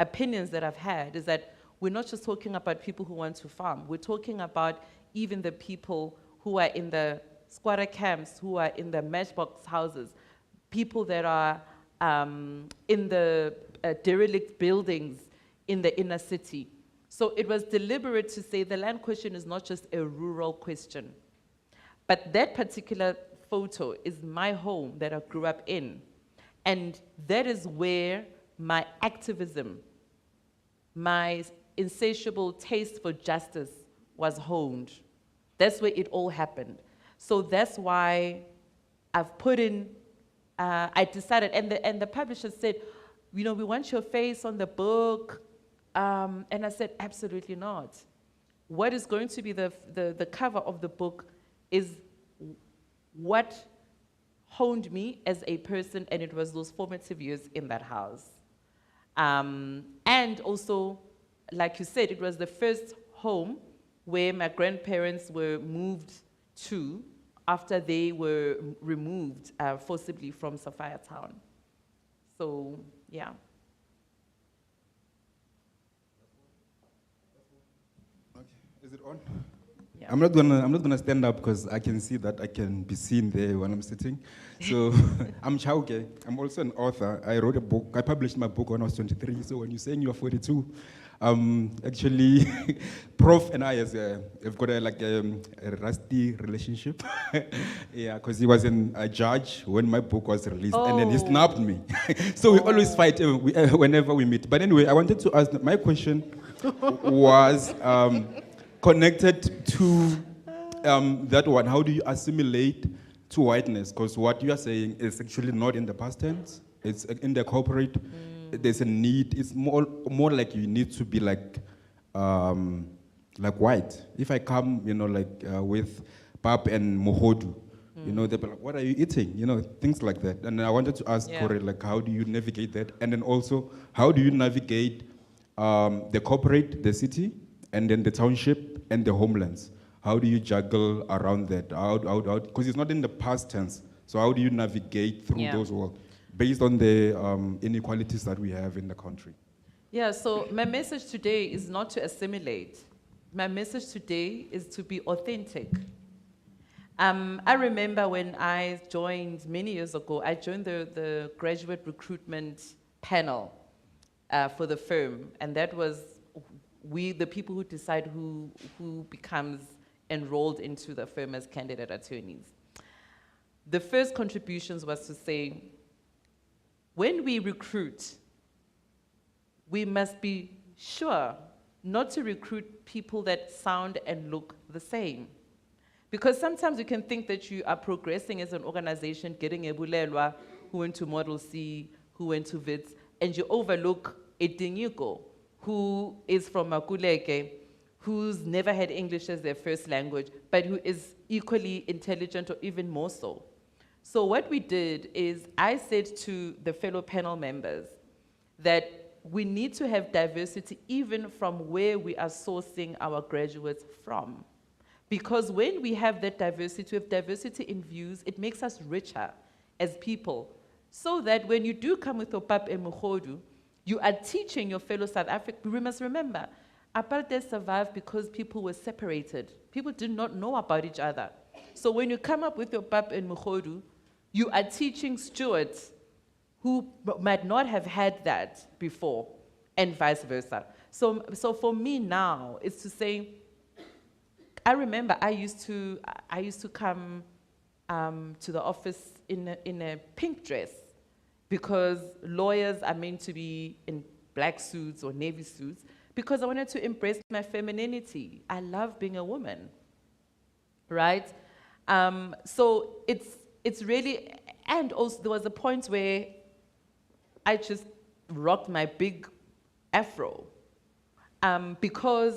opinions that I've had is that we're not just talking about people who want to farm. We're talking about even the people who are in the squatter camps, who are in the matchbox houses, people that are in the derelict buildings in the inner city. So it was deliberate to say the land question is not just a rural question. But that particular photo is my home that I grew up in. And that is where my activism, my insatiable taste for justice was honed. That's where it all happened. So that's why I've put in, I decided, and the publisher said, you know, we want your face on the book. And I said, absolutely not. What is going to be the cover of the book is what honed me as a person, and it was those formative years in that house. And also, like you said, it was the first home where my grandparents were moved to after they were removed forcibly from Sophia Town. So, yeah. Okay, is it on? Yeah. I'm not gonna stand up because I can see that I can be seen there when I'm sitting. So I'm Chauke. I'm also an author. I wrote a book. I published my book when I was 23. So when you're saying you're 42, actually, Prof and I have got a rusty relationship. Yeah, because he was a judge when my book was released, and then he snapped me. So we always fight whenever we meet. But anyway, I wanted to ask. My question was connected to that one. How do you assimilate to whiteness? Because what you are saying is actually not in the past tense. It's in the corporate. There's a need. It's more like you need to be like white. If I come, with pap and mohodu, they'll be like, what are you eating? Things like that. And I wanted to ask Corey, how do you navigate that? And then also, how do you navigate the corporate, the city, and then the township and the homelands? How do you juggle around that? Because it's not in the past tense. So how do you navigate through Yeah. those worlds based on the inequalities that we have in the country? Yeah, so my message today is not to assimilate. My message today is to be authentic. I remember when I joined many years ago, I joined the graduate recruitment panel for the firm, and that was the people who decide who becomes enrolled into the firm as candidate attorneys. The first contributions was to say, when we recruit, we must be sure not to recruit people that sound and look the same. Because sometimes you can think that you are progressing as an organization, getting a Bulelwa who went to Model C, who went to WITS, and you overlook a Dingyuko who is from Makuleke, who's never had English as their first language, but who is equally intelligent or even more so. So what we did is I said to the fellow panel members that we need to have diversity even from where we are sourcing our graduates from. Because when we have that diversity, we have diversity in views, it makes us richer as people. So that when you do come with Opap and Mukhodu, you are teaching your fellow South Africans. We must remember, apartheid survived because people were separated. People did not know about each other. So when you come up with your Opap and Mukhodu, you are teaching stewards who might not have had that before, and vice versa. So for me now, it's to say, I remember I used to come to the office in a pink dress because lawyers are meant to be in black suits or navy suits because I wanted to embrace my femininity. I love being a woman, right? So it's really, and also there was a point where I just rocked my big afro because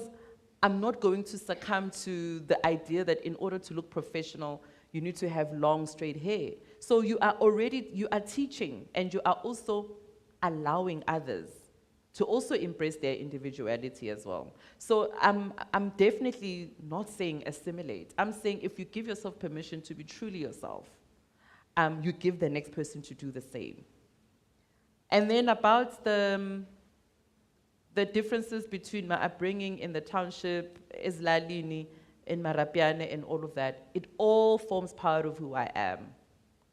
I'm not going to succumb to the idea that in order to look professional, you need to have long, straight hair. So you are teaching, and you are also allowing others to also embrace their individuality as well. So I'm definitely not saying assimilate. I'm saying if you give yourself permission to be truly yourself, you give the next person to do the same. And then about the differences between my upbringing in the township, Islalini, in Marapiane, and all of that, it all forms part of who I am.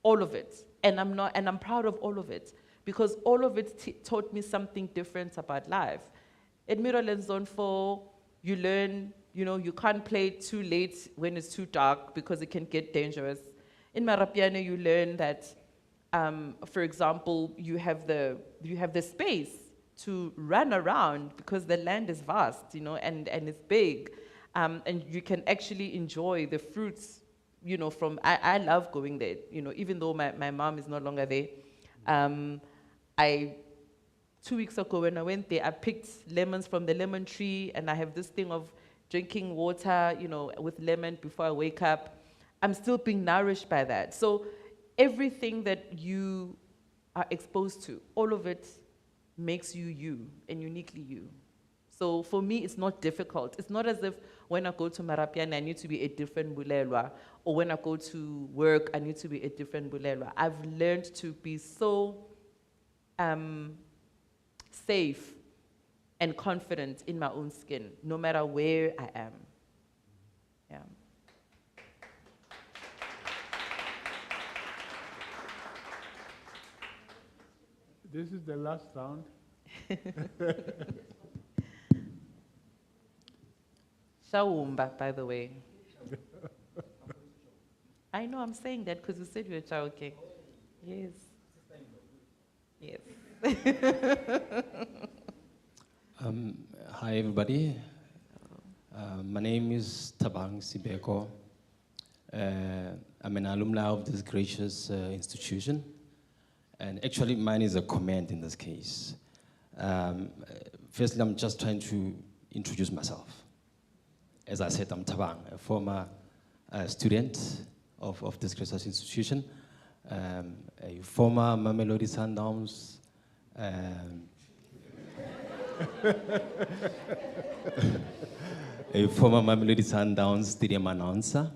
All of it. And I'm proud of all of it, because all of it taught me something different about life. At Miroland Zone 4, you learn, you can't play too late when it's too dark because it can get dangerous. In Marapiane, you learn that, for example, you have the space to run around because the land is vast, and it's big. And you can actually enjoy the fruits, I love going there, even though my mom is no longer there. 2 weeks ago when I went there, I picked lemons from the lemon tree, and I have this thing of drinking water, with lemon before I wake up. I'm still being nourished by that. So everything that you are exposed to, all of it makes you you and uniquely you. So for me, it's not difficult. It's not as if when I go to Marapiane, I need to be a different Bulelwa, or when I go to work, I need to be a different Bulelwa. I've learned to be so safe and confident in my own skin, no matter where I am. Yeah. This is the last round. Shawumba, by the way. I know, I'm saying that because you said you were Chauke. Yes. Yes. Hi, everybody. My name is Tabang Sibeko. I'm an alumni of this gracious institution. And actually, mine is a comment in this case. Firstly, I'm just trying to introduce myself. As I said, I'm Tabang, a former student of this gracious institution, a former Mamelodi Sundowns, a former Mamelodi Sundowns stadium announcer,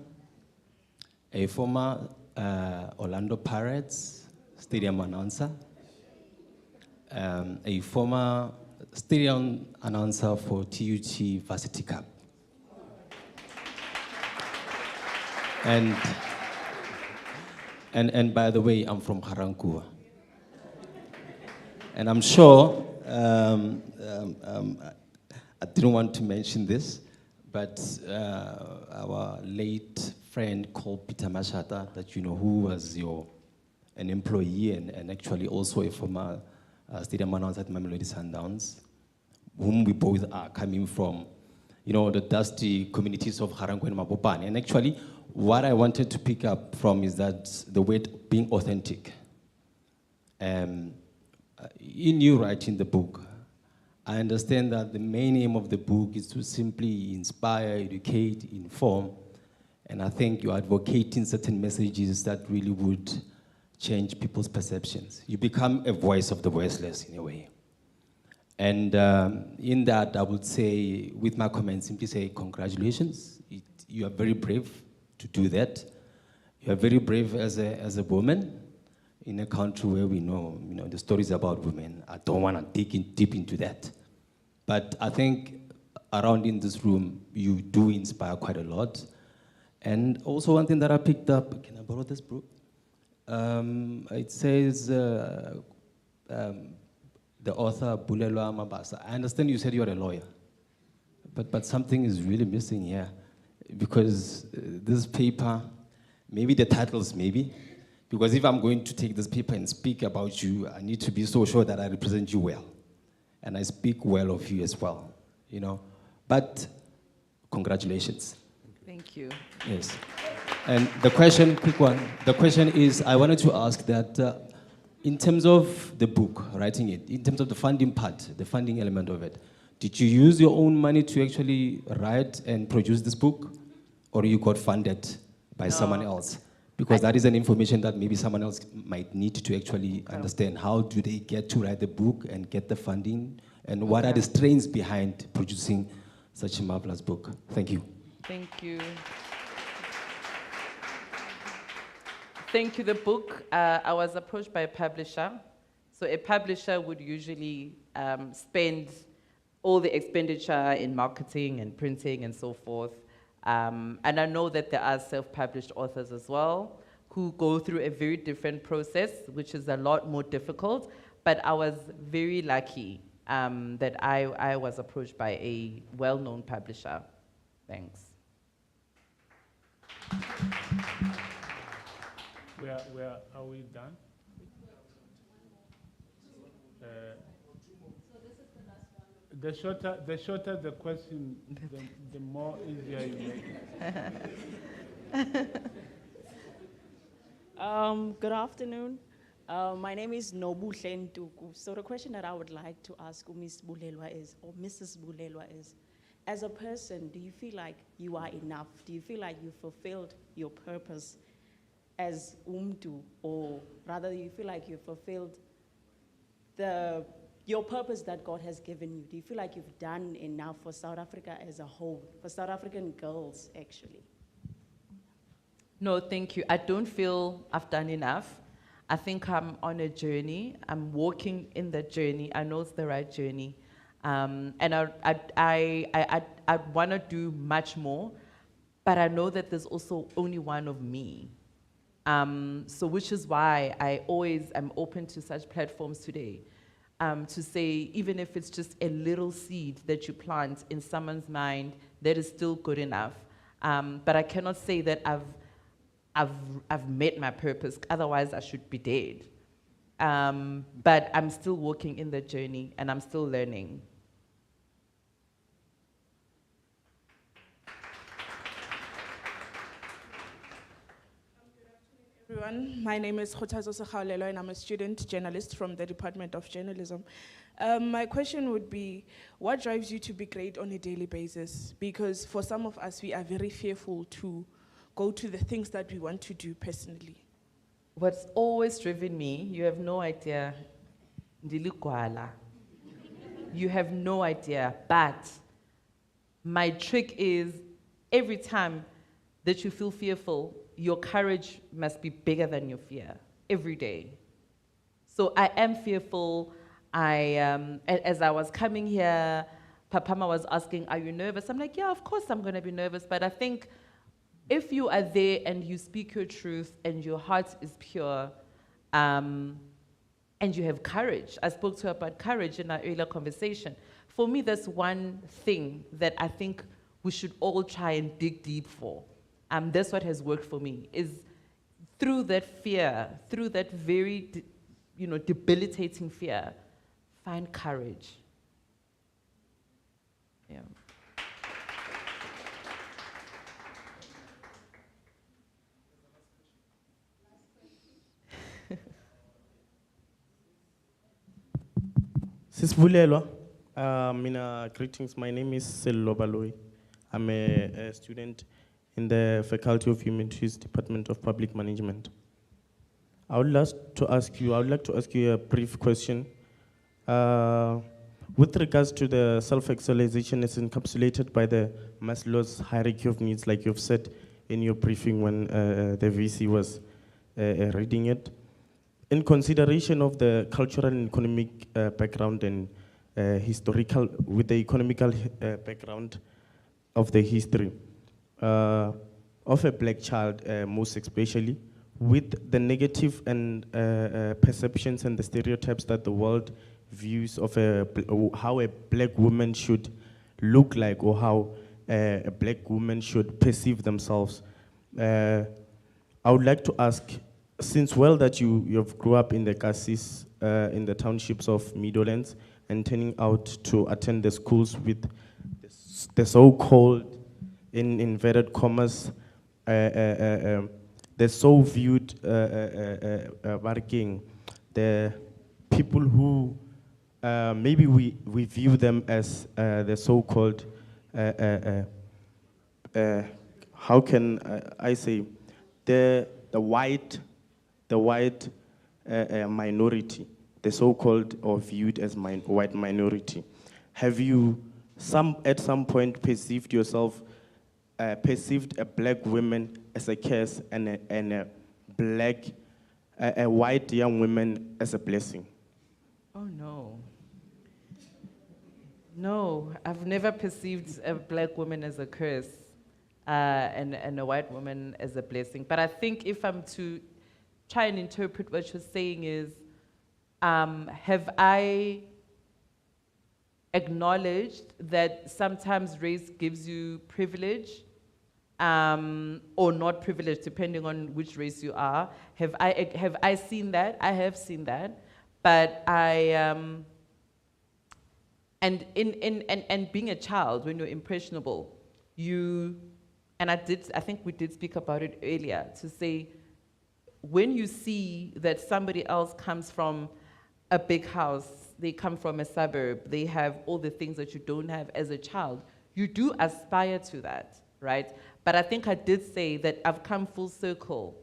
a former Orlando Pirates stadium announcer, a former stadium announcer for TUT Varsity Cup. And by the way, I'm from Harankua. And I'm sure, I didn't want to mention this, but our late friend called Peter Mashata, that you know, who was an employee and actually also a former stadium announcer at Mamelodi Sundowns, whom we both are coming from, you know, the dusty communities of Harankwa and Mabopane. And actually, what I wanted to pick up from is that the word being authentic. In you writing the book, I understand that the main aim of the book is to simply inspire, educate, inform, and I think you're advocating certain messages that really would change people's perceptions. You become a voice of the voiceless in a way. And in that, I would say, with my comments, simply say congratulations. You are very brave to do that. You are very brave as a woman in a country where we know, you know, the stories about women. I don't want to dig in deep into that. But I think around in this room, you do inspire quite a lot. And also one thing that I picked up, can I borrow this book? It says, the author, Bulelwa Mabasa. I understand you said you're a lawyer, but something is really missing here. Because this paper, maybe the titles, maybe, because if I'm going to take this paper and speak about you, I need to be so sure that I represent you well. And I speak well of you as well, you know. But congratulations. Thank you. Yes. And the question, quick one, the question is, I wanted to ask that in terms of the book, writing it, in terms of the funding part, the funding element of it, did you use your own money to actually write and produce this book? Or you got funded by someone else? Because that is an information that maybe someone else might need to actually understand. How do they get to write the book and get the funding? And what are the strains behind producing such a marvelous book? Thank you. Thank you. Thank you. The book, I was approached by a publisher. So a publisher would usually spend all the expenditure in marketing and printing and so forth. And I know that there are self-published authors as well who go through a very different process, which is a lot more difficult. But I was very lucky that I was approached by a well-known publisher. Thanks. Where are we done? The shorter the question, the more easier you make it. Good afternoon. My name is Nobuhle Ntuku. So the question that I would like to ask Ms. Bulelwa is, or Mrs. Bulelwa is, as a person, do you feel like you are enough? Do you feel like you fulfilled your purpose as Umtu, or rather you feel like you fulfilled your purpose that God has given you? Do you feel like you've done enough for South Africa as a whole, for South African girls, actually? No, thank you. I don't feel I've done enough. I think I'm on a journey. I'm walking in the journey. I know it's the right journey. And I want to do much more, but I know that there's also only one of me. So which is why I always am open to such platforms today. To say, even if it's just a little seed that you plant in someone's mind, that is still good enough. But I cannot say that I've met my purpose, otherwise I should be dead. But I'm still walking in the journey and I'm still learning. Everyone, my name is Khothazo Sekhaolelo and I'm a student journalist from the Department of Journalism. My question would be, what drives you to be great on a daily basis? Because for some of us, we are very fearful to go to the things that we want to do personally. What's always driven me, you have no idea, Ndilikwala. You have no idea, but my trick is every time that you feel fearful, your courage must be bigger than your fear every day. So I am fearful. As I was coming here, Papama was asking, are you nervous? I'm like, yeah, of course I'm gonna be nervous. But I think if you are there and you speak your truth and your heart is pure, and you have courage. I spoke to her about courage in our earlier conversation. For me, that's one thing that I think we should all try and dig deep for. That's what has worked for me, is through that fear, through that very debilitating fear, find courage. Yeah. Sis Bulelwa, greetings. My name is Sello Baloyi. I'm a student in the Faculty of Humanities, Department of Public Management. I would like to ask you a brief question. With regards to the self-actualization is encapsulated by the Maslow's hierarchy of needs, like you've said in your briefing when the VC was reading it. In consideration of the cultural and economic background and with the economical background of the history of a black child, most especially, with the negative and perceptions and the stereotypes that the world views of how a black woman should look like, or how a black woman should perceive themselves. I would like to ask, since that you've grew up in the Cassis, in the townships of Meadowlands, and turning out to attend the schools with the so-called, in inverted commas, the so viewed working, the people who maybe we view them as the so-called, how can I say, the white minority, the so-called or viewed as white minority. Have you at some point perceived yourself, perceived a black woman as a curse and a white young woman as a blessing? Oh no. No, I've never perceived a black woman as a curse and a white woman as a blessing. But I think if I'm to try and interpret what you're saying is, have I acknowledged that sometimes race gives you privilege or not privilege, depending on which race you are? Have I seen that? I have seen that. But and being a child, when you're impressionable, and I think we did speak about it earlier, to say, when you see that somebody else comes from a big house, they come from a suburb, they have all the things that you don't have as a child, you do aspire to that, right? But I think I did say that I've come full circle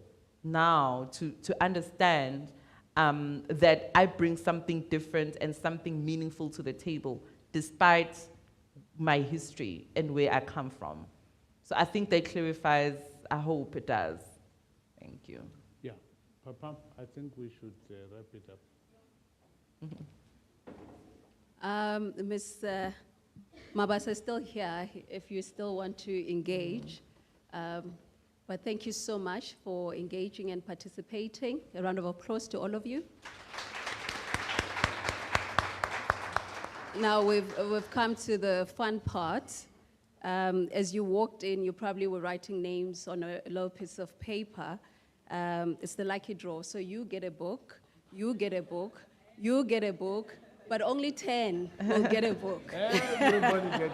now to understand that I bring something different and something meaningful to the table, despite my history and where I come from. So I think that clarifies, I hope it does. Thank you. Yeah, Papa, I think we should wrap it up. Ms. Mabasa is still here if you still want to engage. But thank you so much for engaging and participating. A round of applause to all of you. Now we've come to the fun part. As you walked in, you probably were writing names on a little piece of paper. It's the lucky draw. So you get a book, you get a book, you get a book, but only 10 will get a book.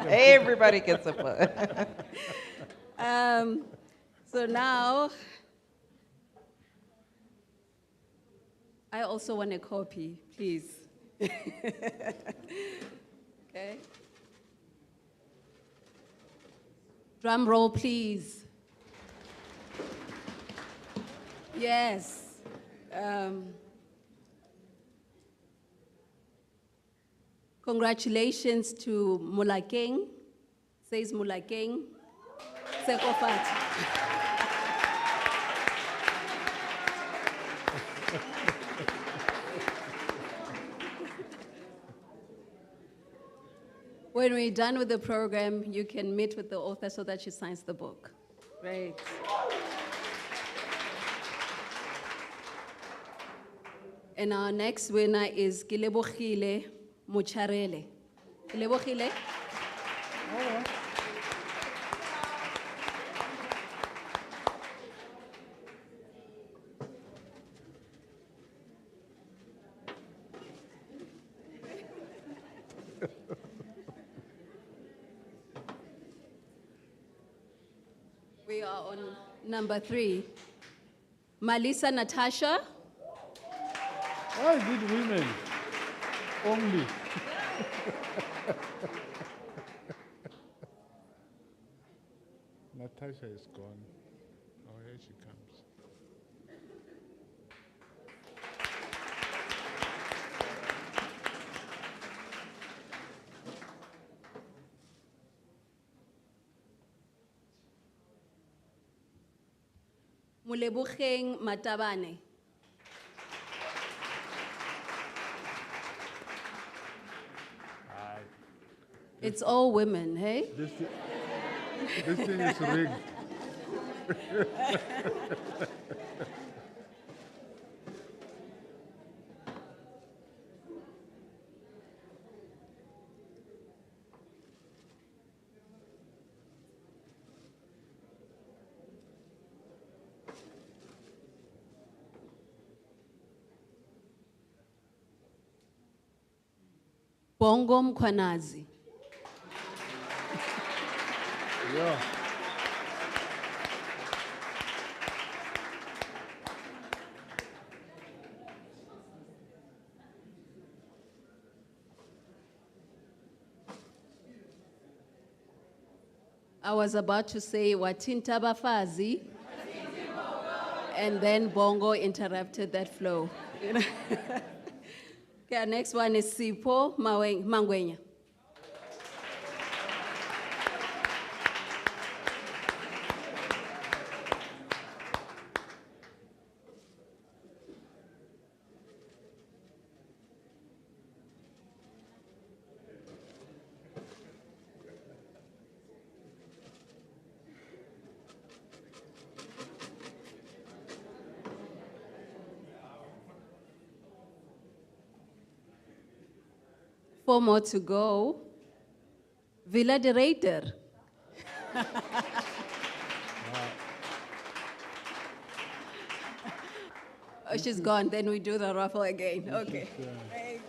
Everybody gets a book. So now, I also want a copy, please. Okay. Drum roll, please. Yes. Congratulations to Mulakeng says Mulakeng, Sekofati. When we're done with the program, you can meet with the author so that she signs the book. Great. And our next winner is Kilebogile Mucharele. Kilebogile? We are on number 3. Malisa Natasha. Why did women only? Natasha is gone. Oh, here she comes. Mulebogeng Matabane. It's all women, hey? This thing is rigged. Bongo Mkwanazi. Yeah. I was about to say Watinta Bafazi, and then Bongo interrupted that flow. You know? Okay, our next one is Sipo Mangwenya. Four more to go. Villa de Reuter. Oh, she's gone. Then we do the raffle again. Okay. Great.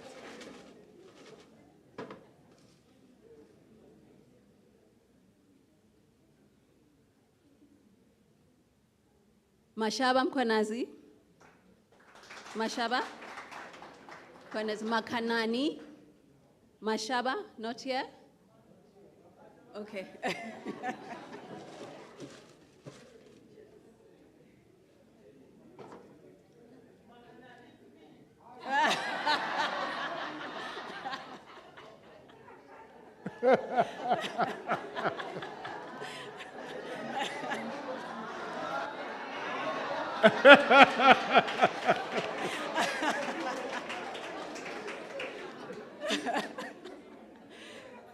Mashaba Mkwanazi. Mashaba. Mkwanazi Makanani. Mashaba, not here? Okay.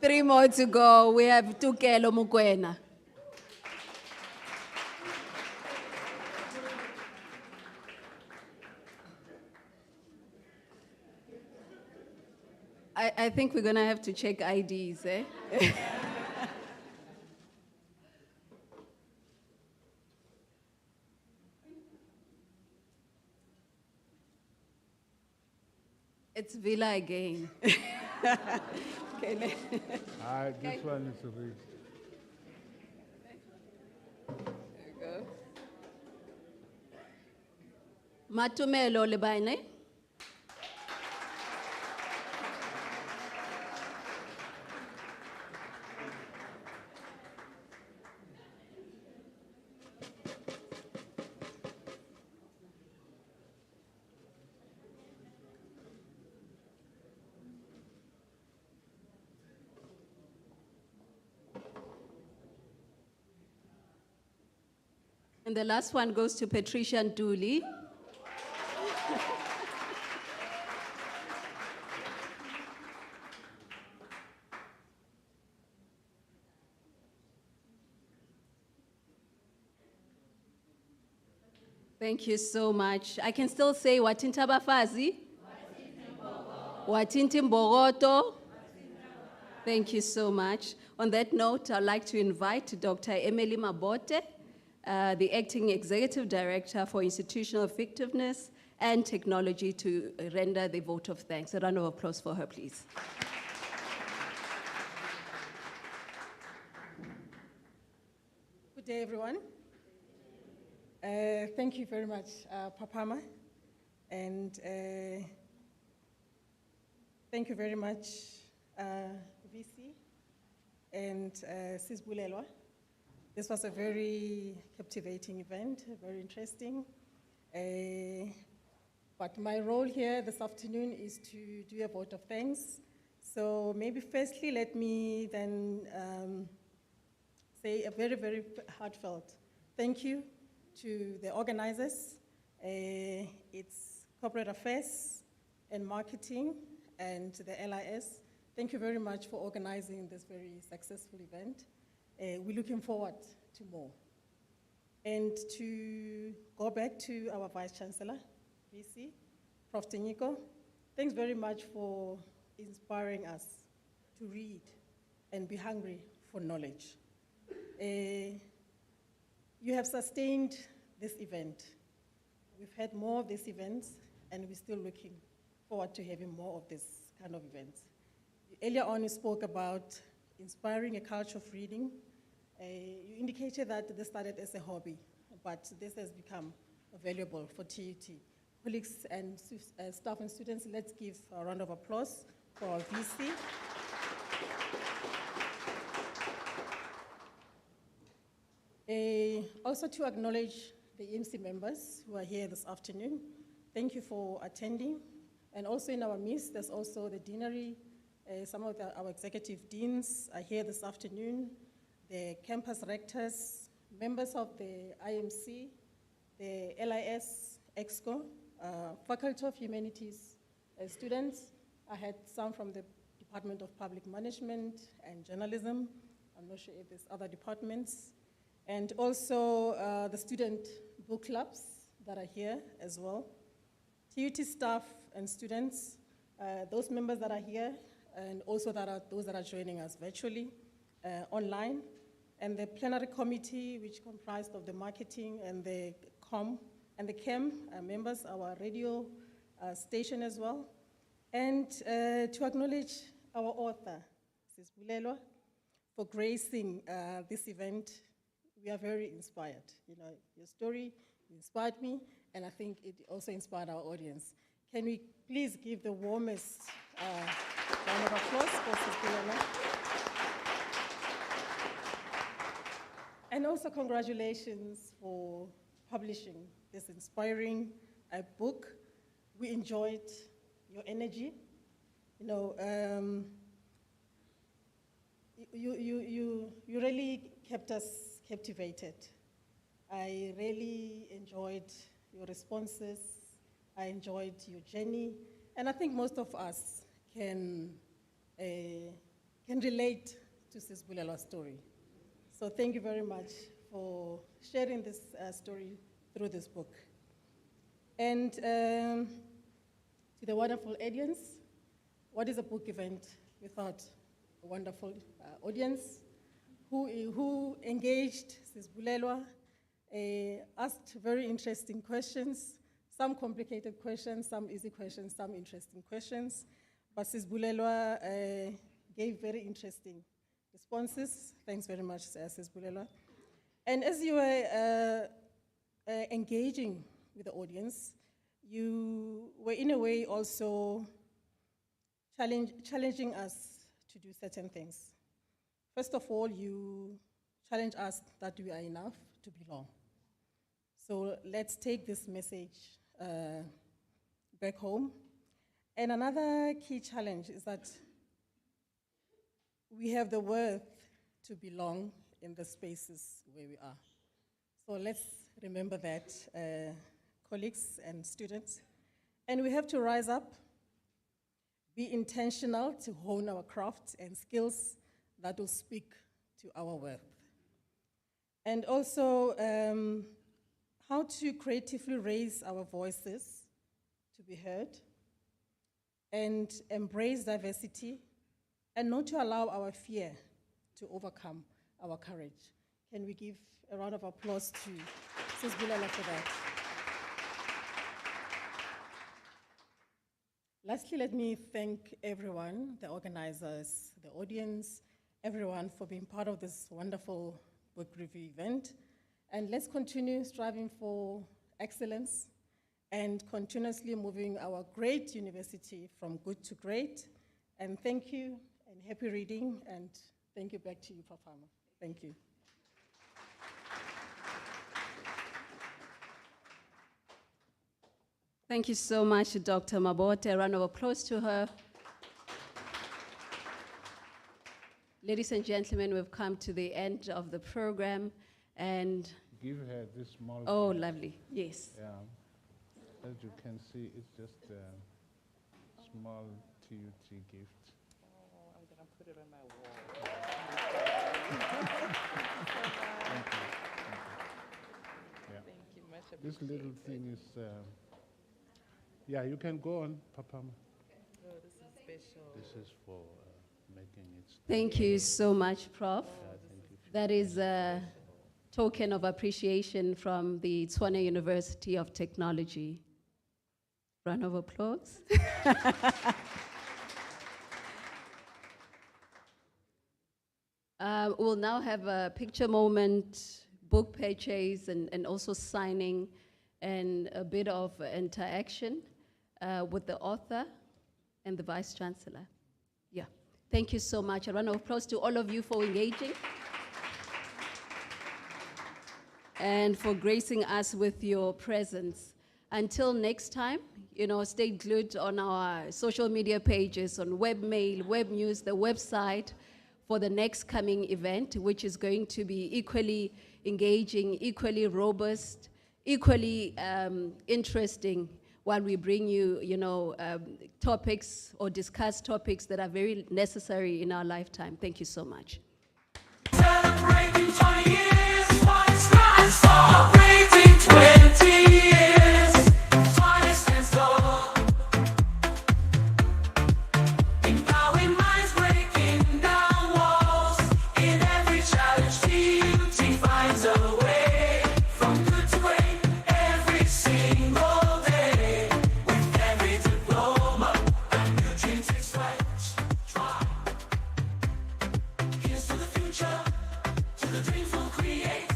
Three more to go. We have Tukelo Mukwena. I think we're gonna have to check IDs, eh? It's Villa again. Okay, This one is rigged. there you go. Matumelo Lebaine. And the last one goes to Patricia Nduli. Thank you so much. I can still say Watinta Bafazi. Watinti Mboroto. Thank you so much. On that note, I'd like to invite Dr. Emily Mabote, the Acting Executive Director for Institutional Effectiveness and Technology, to render the vote of thanks. A round of applause for her, please. Good day, everyone. Thank you very much, Papama, and thank you very much, VC and Sis Bulelwa. This was a very captivating event, very interesting. But my role here this afternoon is to do a vote of thanks. So maybe firstly, let me then say a very, very heartfelt thank you to the organizers. It's Corporate Affairs and Marketing and the LIS. Thank you very much for organizing this very successful event. We're looking forward to more. And to go back to our Vice Chancellor, VC, Prof. Tenyiko, thanks very much for inspiring us to read and be hungry for knowledge. You have sustained this event. We've had more of these events, and we're still looking forward to having more of this kind of events. Earlier on, you spoke about inspiring a culture of reading. You indicated that this started as a hobby, but this has become valuable for TUT. Colleagues and staff and students, let's give a round of applause for our VC. Also to acknowledge the EMC members who are here this afternoon. Thank you for attending. And also in our midst, there's also the deanery. Some of our executive deans are here this afternoon, the campus rectors, members of the IMC, the LIS, EXCO, Faculty of Humanities students. I had some from the Department of Public Management and Journalism. I'm not sure if there's other departments. And also the student book clubs that are here as well. TUT staff and students, those members that are here, and also those that are joining us virtually, online. And the plenary committee, which comprised of the marketing and the COM and the CHEM members, our radio station as well. And to acknowledge our author, Sis Bulelwa, for gracing this event. We are very inspired. You know, your story inspired me, and I think it also inspired our audience. Can we please give the warmest round of applause for Sis Bulelwa? And also congratulations for publishing this inspiring book. We enjoyed your energy. You know, you really kept us captivated. I really enjoyed your responses. I enjoyed your journey. And I think most of us can relate to Sis Bulelwa's story. So thank you very much for sharing this story through this book. And to the wonderful audience, what is a book event without a wonderful audience who engaged Sis Bulelwa, asked very interesting questions, some complicated questions, some easy questions, some interesting questions. But Sis Bulelwa gave very interesting responses. Thanks very much, Sis Bulelwa. And as you were engaging with the audience, you were in a way also challenging us to do certain things. First of all, you challenge us that we are enough to belong. So let's take this message back home. And another key challenge is that we have the worth to belong in the spaces where we are. So let's Remember that, colleagues and students. And we have to rise up, be intentional to hone our craft and skills that will speak to our worth. And also, how to creatively raise our voices to be heard and embrace diversity and not to allow our fear to overcome our courage. Can we give a round of applause to Ms. Bulelwa for that? Lastly, let me thank everyone, the organizers, the audience, everyone for being part of this wonderful book review event. And let's continue striving for excellence and continuously moving our great university from good to great. And thank you, and happy reading, and thank you back to you, Pafama. Thank you. Thank you so much, Dr. Mabote. A round of applause to her. Ladies and gentlemen, we've come to the end of the program, and Give her this small. oh, gift. lovely, yes. Yeah. As you can see, it's just a small TUT gift. Oh, I'm gonna put it on my wall. Yeah. Thank you, much This little appreciated. thing is, yeah, you can go on, Papama. Oh, this is special. This is for making it. Thank you so much, Prof. Yeah, thank you. That is a token of appreciation from the Tshwane University of Technology. Round of applause. We'll now have a picture moment, book purchase, and also signing, and a bit of interaction with the author and the Vice Chancellor. Yeah, thank you so much. A round of applause to all of you for engaging and for gracing us with your presence. Until next time, stay glued on our social media pages, on webmail, web news, the website, for the next coming event, which is going to be equally engaging, equally robust, equally interesting, while we bring you, topics or discuss topics that are very necessary in our lifetime. Thank you so much. Celebrating 20 years, Twice stands tall. Celebrating 20 years, Twice stands tall. Empowering minds, breaking down walls. In every challenge, TUT finds a way. From good to great, every single day. With every diploma, a new dream takes flight. Try. Here's to the future, to the dreams we'll create.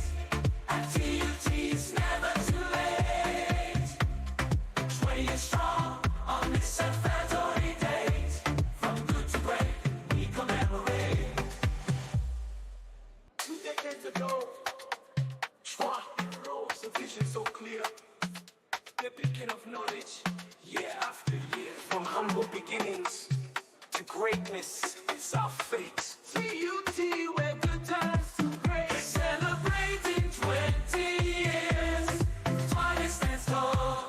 At TUT, it's never too late. 20 years strong on this celebratory date. From good to great, we commemorate. 2 decades ago, Schwa rose, a vision so clear. The beacon of knowledge, year after year. From humble beginnings to greatness, it's our fate. TUT, where good turns to great. Celebrating 20 years, Twice stands tall.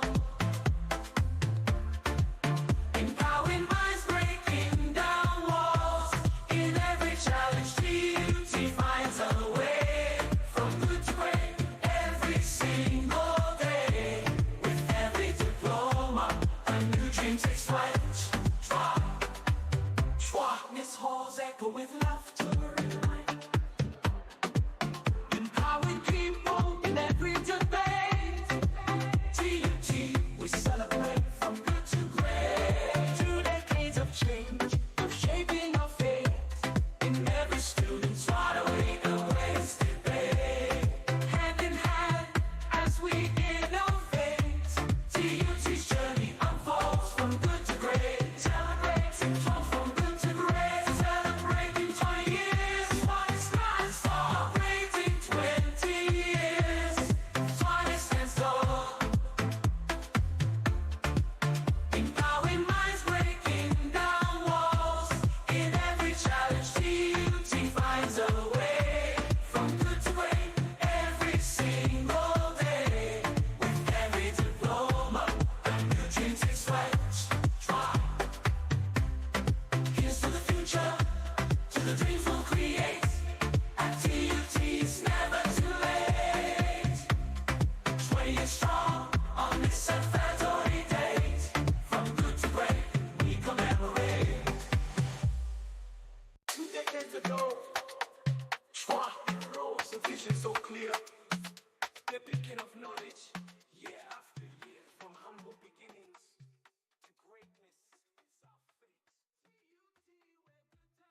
Empowering minds, breaking down walls. In every challenge, TUT finds a way. From good to great, every single day. With every diploma, a new dream takes flight. Try. Schwartness halls echo with laughter and light. Empowering people in every debate. TUT, we celebrate from good to great. 2 decades of change, of shaping our fate. In every student's right away, the ways debate. Hand in hand as we innovate. TUT's journey unfolds from good to great. Celebrating from good to great. Celebrating 20 years. to know. Schwa, rose, a vision so clear. The beacon of knowledge.